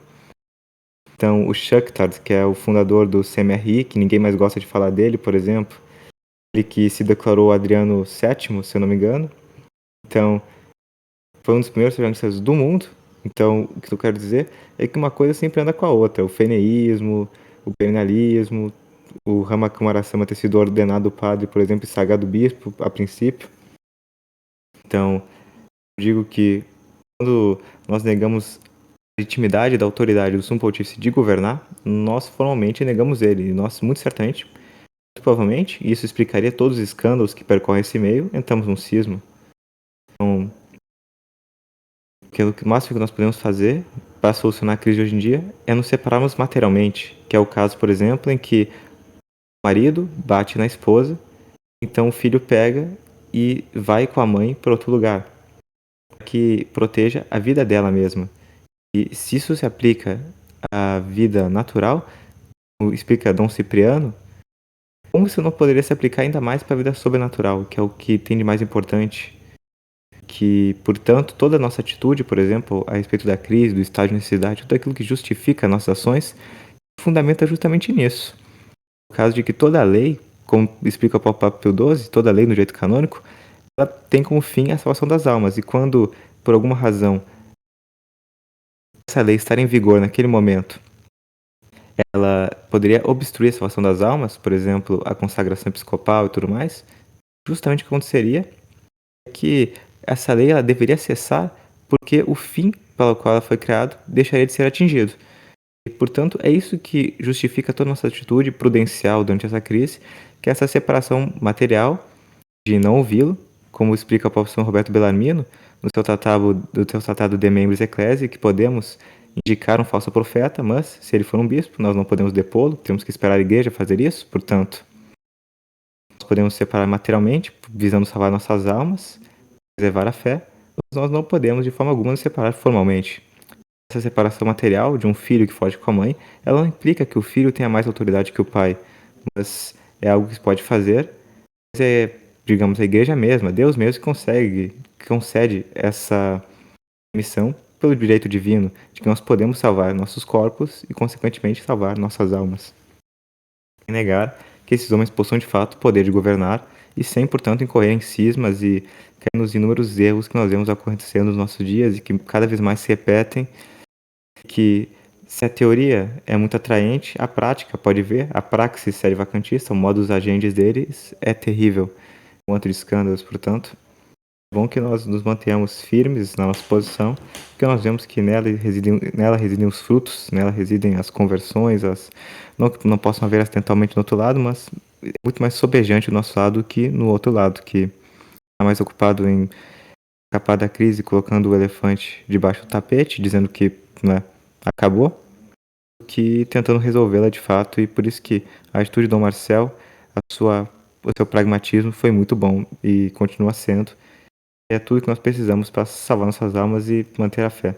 Então, o Schuchtard, que é o fundador do CMRI, que ninguém mais gosta de falar dele, por exemplo, ele que se declarou Adriano VII, se eu não me engano. Então, foi um dos primeiros sedvacantistas do mundo. Então, o que eu quero dizer é que uma coisa sempre anda com a outra. O feneísmo, o perennialismo, o Ramakumarasama ter sido ordenado padre, por exemplo, e sagrado bispo, a princípio. Então, eu digo que quando nós negamos a legitimidade da autoridade do sumo pontífice de governar, nós formalmente negamos ele. E nós, muito certamente, muito provavelmente, e isso explicaria todos os escândalos que percorrem esse meio, entramos num cisma. Então, o máximo que nós podemos fazer para solucionar a crise de hoje em dia é nos separarmos materialmente, que é o caso, por exemplo, em que o marido bate na esposa, então o filho pega e vai com a mãe para outro lugar, que proteja a vida dela mesma. E se isso se aplica à vida natural, como explica Dom Cipriano, como isso não poderia se aplicar ainda mais para a vida sobrenatural, que é o que tem de mais importante? Que, portanto, toda a nossa atitude, por exemplo, a respeito da crise, do estado de necessidade, tudo aquilo que justifica nossas ações, fundamenta justamente nisso. No caso de que toda a lei, como explica o Papa Pio XII, toda a lei no direito canônico, ela tem como fim a salvação das almas. E quando, por alguma razão, essa lei estar em vigor naquele momento, ela poderia obstruir a salvação das almas, por exemplo, a consagração episcopal e tudo mais, justamente o que aconteceria é que essa lei ela deveria cessar porque o fim pelo qual ela foi criada deixaria de ser atingido. E, portanto, é isso que justifica toda a nossa atitude prudencial durante essa crise, que é essa separação material de não ouvi-lo, como explica o próprio São Roberto Bellarmino, no seu tratado De Membris Ecclesiae, que podemos indicar um falso profeta, mas, se ele for um bispo, nós não podemos depô-lo, temos que esperar a igreja fazer isso, portanto, nós podemos separar materialmente, visando salvar nossas almas, preservar a fé, mas nós não podemos de forma alguma nos separar formalmente. Essa separação material de um filho que foge com a mãe, ela não implica que o filho tenha mais autoridade que o pai, mas é algo que se pode fazer, mas é, digamos, a igreja mesma, Deus mesmo que concede essa missão pelo direito divino de que nós podemos salvar nossos corpos e, consequentemente, salvar nossas almas. Sem negar que esses homens possuem de fato o poder de governar e sem, portanto, incorrer em cismas e cair nos inúmeros erros que nós vemos acontecendo nos nossos dias e que cada vez mais se repetem, que se a teoria é muito atraente, a prática, pode ver, a praxis vacantista, o modus agendi deles é terrível. Quanto de escândalos, portanto, é bom que nós nos mantenhamos firmes na nossa posição, porque nós vemos que nela residem os frutos, nela residem as conversões, não que não possam haver acidentalmente no outro lado, mas é muito mais sobejante do nosso lado que no outro lado, que está mais ocupado em escapar da crise, colocando o elefante debaixo do tapete, dizendo que, né, acabou, que tentando resolvê-la de fato, e por isso que a atitude de Dom Marcel, o seu pragmatismo foi muito bom e continua sendo. É tudo que nós precisamos para salvar nossas almas e manter a fé.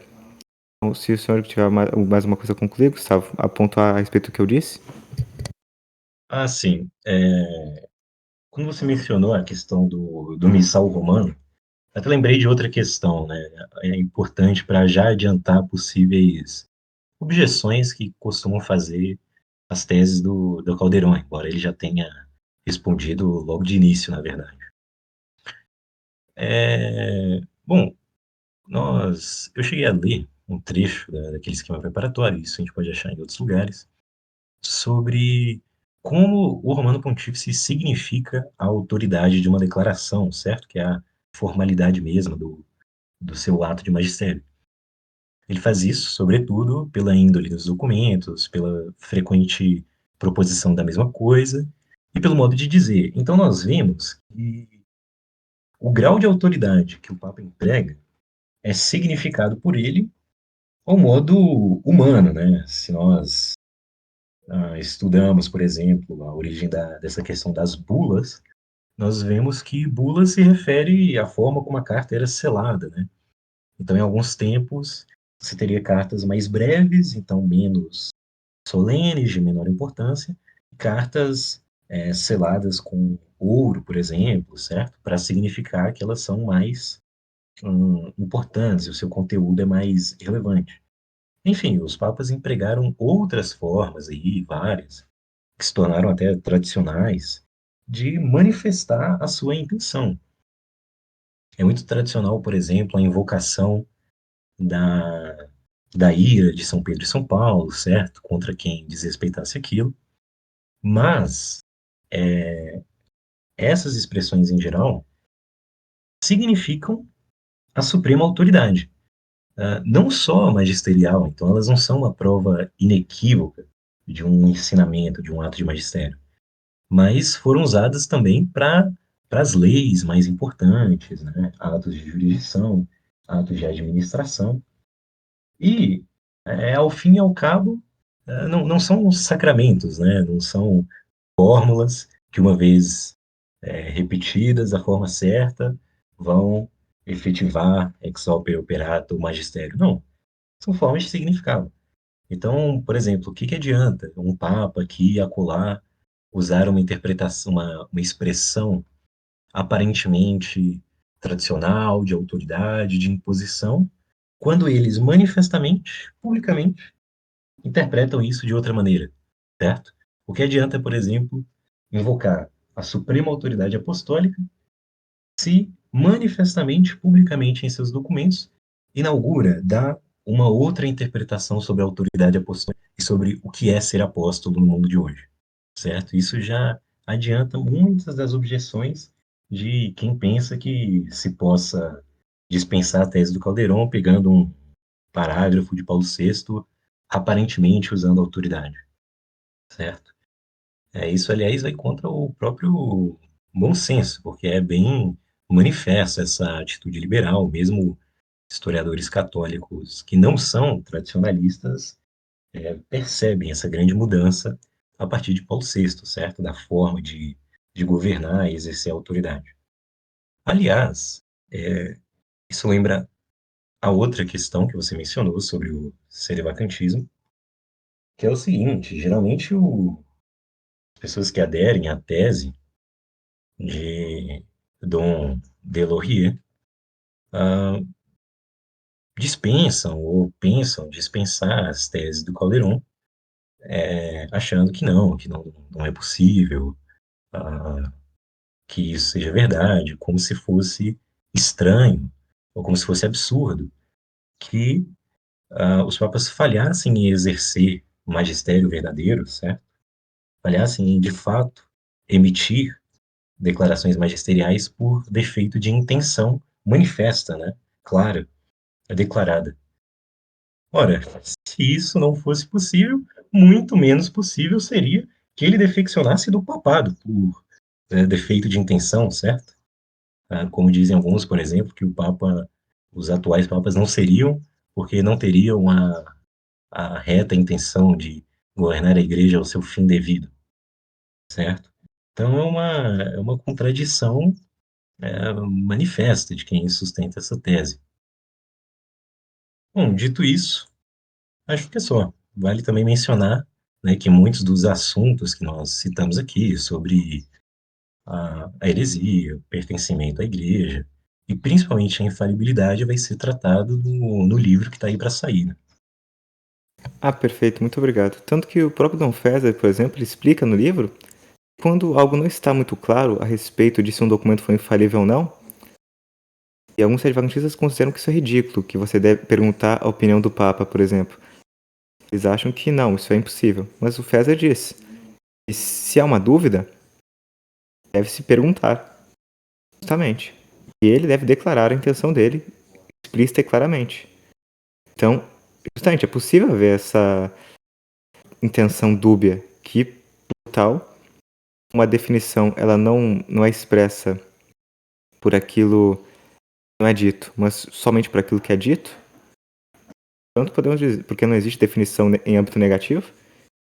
Então, se o senhor tiver mais uma coisa a concluir, Gustavo, a pontuar a respeito do que eu disse? Ah, sim. Quando você mencionou a questão do missal romano, até lembrei de outra questão, né? É importante para já adiantar possíveis objeções que costumam fazer as teses do Caldeirão, embora ele já tenha respondido logo de início, na verdade. Bom, eu cheguei a ler um trecho daquele esquema preparatório, isso a gente pode achar em outros lugares, sobre como o Romano Pontífice significa a autoridade de uma declaração, certo? Que é a formalidade mesma do seu ato de magistério. Ele faz isso, sobretudo, pela índole dos documentos, pela frequente proposição da mesma coisa e pelo modo de dizer. Então, nós vemos que o grau de autoridade que o Papa emprega é significado por ele ao modo humano, né? Se nós estudamos, por exemplo, a origem dessa questão das bulas, nós vemos que bula se refere à forma como a carta era selada, né? Então, em alguns tempos, você teria cartas mais breves, então menos solenes, de menor importância, e cartas seladas com ouro, por exemplo, certo? Para significar que elas são mais importantes, o seu conteúdo é mais relevante. Enfim, os papas empregaram outras formas aí, várias, que se tornaram até tradicionais, de manifestar a sua intenção. É muito tradicional, por exemplo, a invocação da, da ira de São Pedro e São Paulo, certo? Contra quem desrespeitasse aquilo. Mas essas expressões, em geral, significam a suprema autoridade. Não só magisterial, então elas não são uma prova inequívoca de um ensinamento, de um ato de magistério, mas foram usadas também para as leis mais importantes, né? Atos de jurisdição, atos de administração. E, ao fim e ao cabo, não são sacramentos, né? Não são fórmulas que, uma vez repetidas da forma certa, vão efetivar ex opere operato o magistério. Não, são formas de significado. Então, por exemplo, o que que adianta um papa aqui e acolá usar uma interpretação, uma expressão aparentemente tradicional, de autoridade, de imposição, quando eles manifestamente, publicamente, interpretam isso de outra maneira, certo? O que adianta, por exemplo, invocar a suprema autoridade apostólica se manifestamente, publicamente em seus documentos, inaugura, dá uma outra interpretação sobre a autoridade apostólica e sobre o que é ser apóstolo no mundo de hoje, certo? Isso já adianta muitas das objeções de quem pensa que se possa dispensar a tese do Caldeirão pegando um parágrafo de Paulo VI, aparentemente usando autoridade, certo? Isso, aliás, vai contra o próprio bom senso, porque é bem manifesta essa atitude liberal, mesmo historiadores católicos que não são tradicionalistas percebem essa grande mudança a partir de Paulo VI, certo? Da forma de de governar e exercer a autoridade. Aliás, isso lembra a outra questão que você mencionou sobre o sedevacantismo, que é o seguinte: geralmente as pessoas que aderem à tese de Dom Delorier dispensam ou pensam dispensar as teses do Calderon, achando que não é possível que isso seja verdade, como se fosse estranho ou como se fosse absurdo que os papas falhassem em exercer o magistério verdadeiro, certo? Falhassem em, de fato, emitir declarações magisteriais por defeito de intenção manifesta, né? Clara, declarada. Ora, se isso não fosse possível, muito menos possível seria que ele defeccionasse do papado por defeito de intenção, certo? Como dizem alguns, por exemplo, que os atuais papas não seriam porque não teriam a reta intenção de governar a igreja ao seu fim devido, certo? Então é uma contradição manifesta de quem sustenta essa tese. Bom, dito isso, acho que é só. Vale também mencionar, né, que muitos dos assuntos que nós citamos aqui sobre a heresia, o pertencimento à igreja, e principalmente a infalibilidade, vai ser tratado no livro que está aí para sair, né? Ah, perfeito, muito obrigado. Tanto que o próprio Dom César, por exemplo, ele explica no livro, quando algo não está muito claro a respeito de se um documento foi infalível ou não, e alguns adventistas consideram que isso é ridículo, que você deve perguntar a opinião do Papa, por exemplo. Eles acham que não, isso é impossível. Mas o César diz, que se há uma dúvida, deve-se perguntar, justamente. E ele deve declarar a intenção dele, explícita e claramente. Então, justamente, é possível haver essa intenção dúbia que, por tal, uma definição ela não é expressa por aquilo que não é dito, mas somente por aquilo que é dito. Tanto podemos dizer, porque não existe definição em âmbito negativo,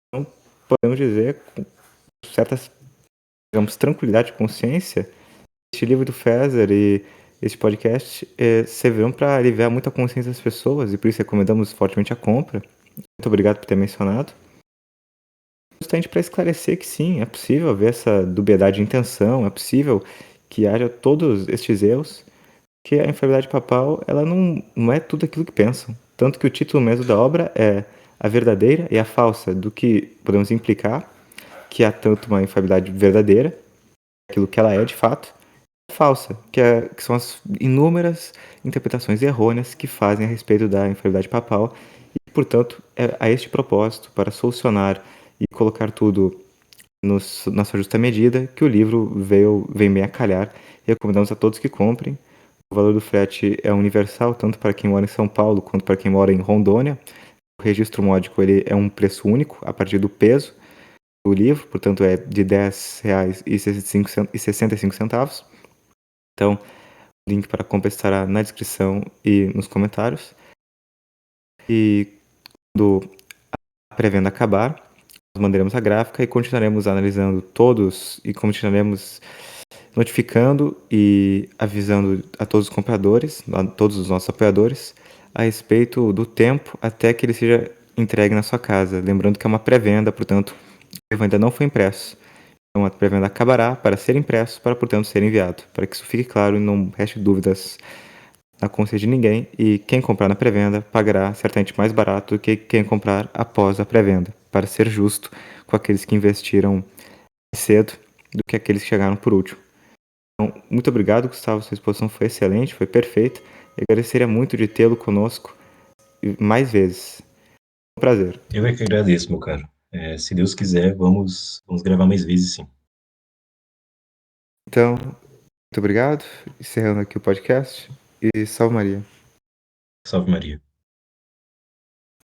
então podemos dizer com certa, digamos, tranquilidade de consciência, este livro do Feser e este podcast servirão para aliviar muito a consciência das pessoas e por isso recomendamos fortemente a compra. Muito obrigado por ter mencionado. Justamente para esclarecer que sim, é possível haver essa dubiedade de intenção, é possível que haja todos estes erros, que a infalibilidade papal ela não é tudo aquilo que pensam. Tanto que o título mesmo da obra é A Verdadeira e a Falsa, do que podemos implicar que há tanto uma infalibilidade verdadeira, aquilo que ela é de fato, falsa, que são as inúmeras interpretações errôneas que fazem a respeito da infalibilidade papal e, portanto, é a este propósito, para solucionar e colocar tudo na sua justa medida, que o livro vem bem a calhar. Recomendamos a todos que comprem. O valor do frete é universal, tanto para quem mora em São Paulo quanto para quem mora em Rondônia. O registro módico ele é um preço único a partir do peso do livro, portanto é de R$ 10,65. Então, o link para compra estará na descrição e nos comentários. E quando a pré-venda acabar, nós mandaremos a gráfica e continuaremos analisando todos e continuaremos notificando e avisando a todos os compradores, a todos os nossos apoiadores, a respeito do tempo até que ele seja entregue na sua casa. Lembrando que é uma pré-venda, portanto, o livro ainda não foi impresso. Então, a pré-venda acabará para ser impresso, para, portanto, ser enviado. Para que isso fique claro e não reste dúvidas na consciência de ninguém. E quem comprar na pré-venda pagará certamente mais barato do que quem comprar após a pré-venda, para ser justo com aqueles que investiram cedo do que aqueles que chegaram por último. Então, muito obrigado, Gustavo. Sua exposição foi excelente, foi perfeita. Eu agradeceria muito de tê-lo conosco mais vezes. Um prazer. Eu é que agradeço, meu caro. Se Deus quiser, vamos gravar mais vezes, sim. Então, muito obrigado. Encerrando aqui o podcast. E salve Maria. Salve Maria.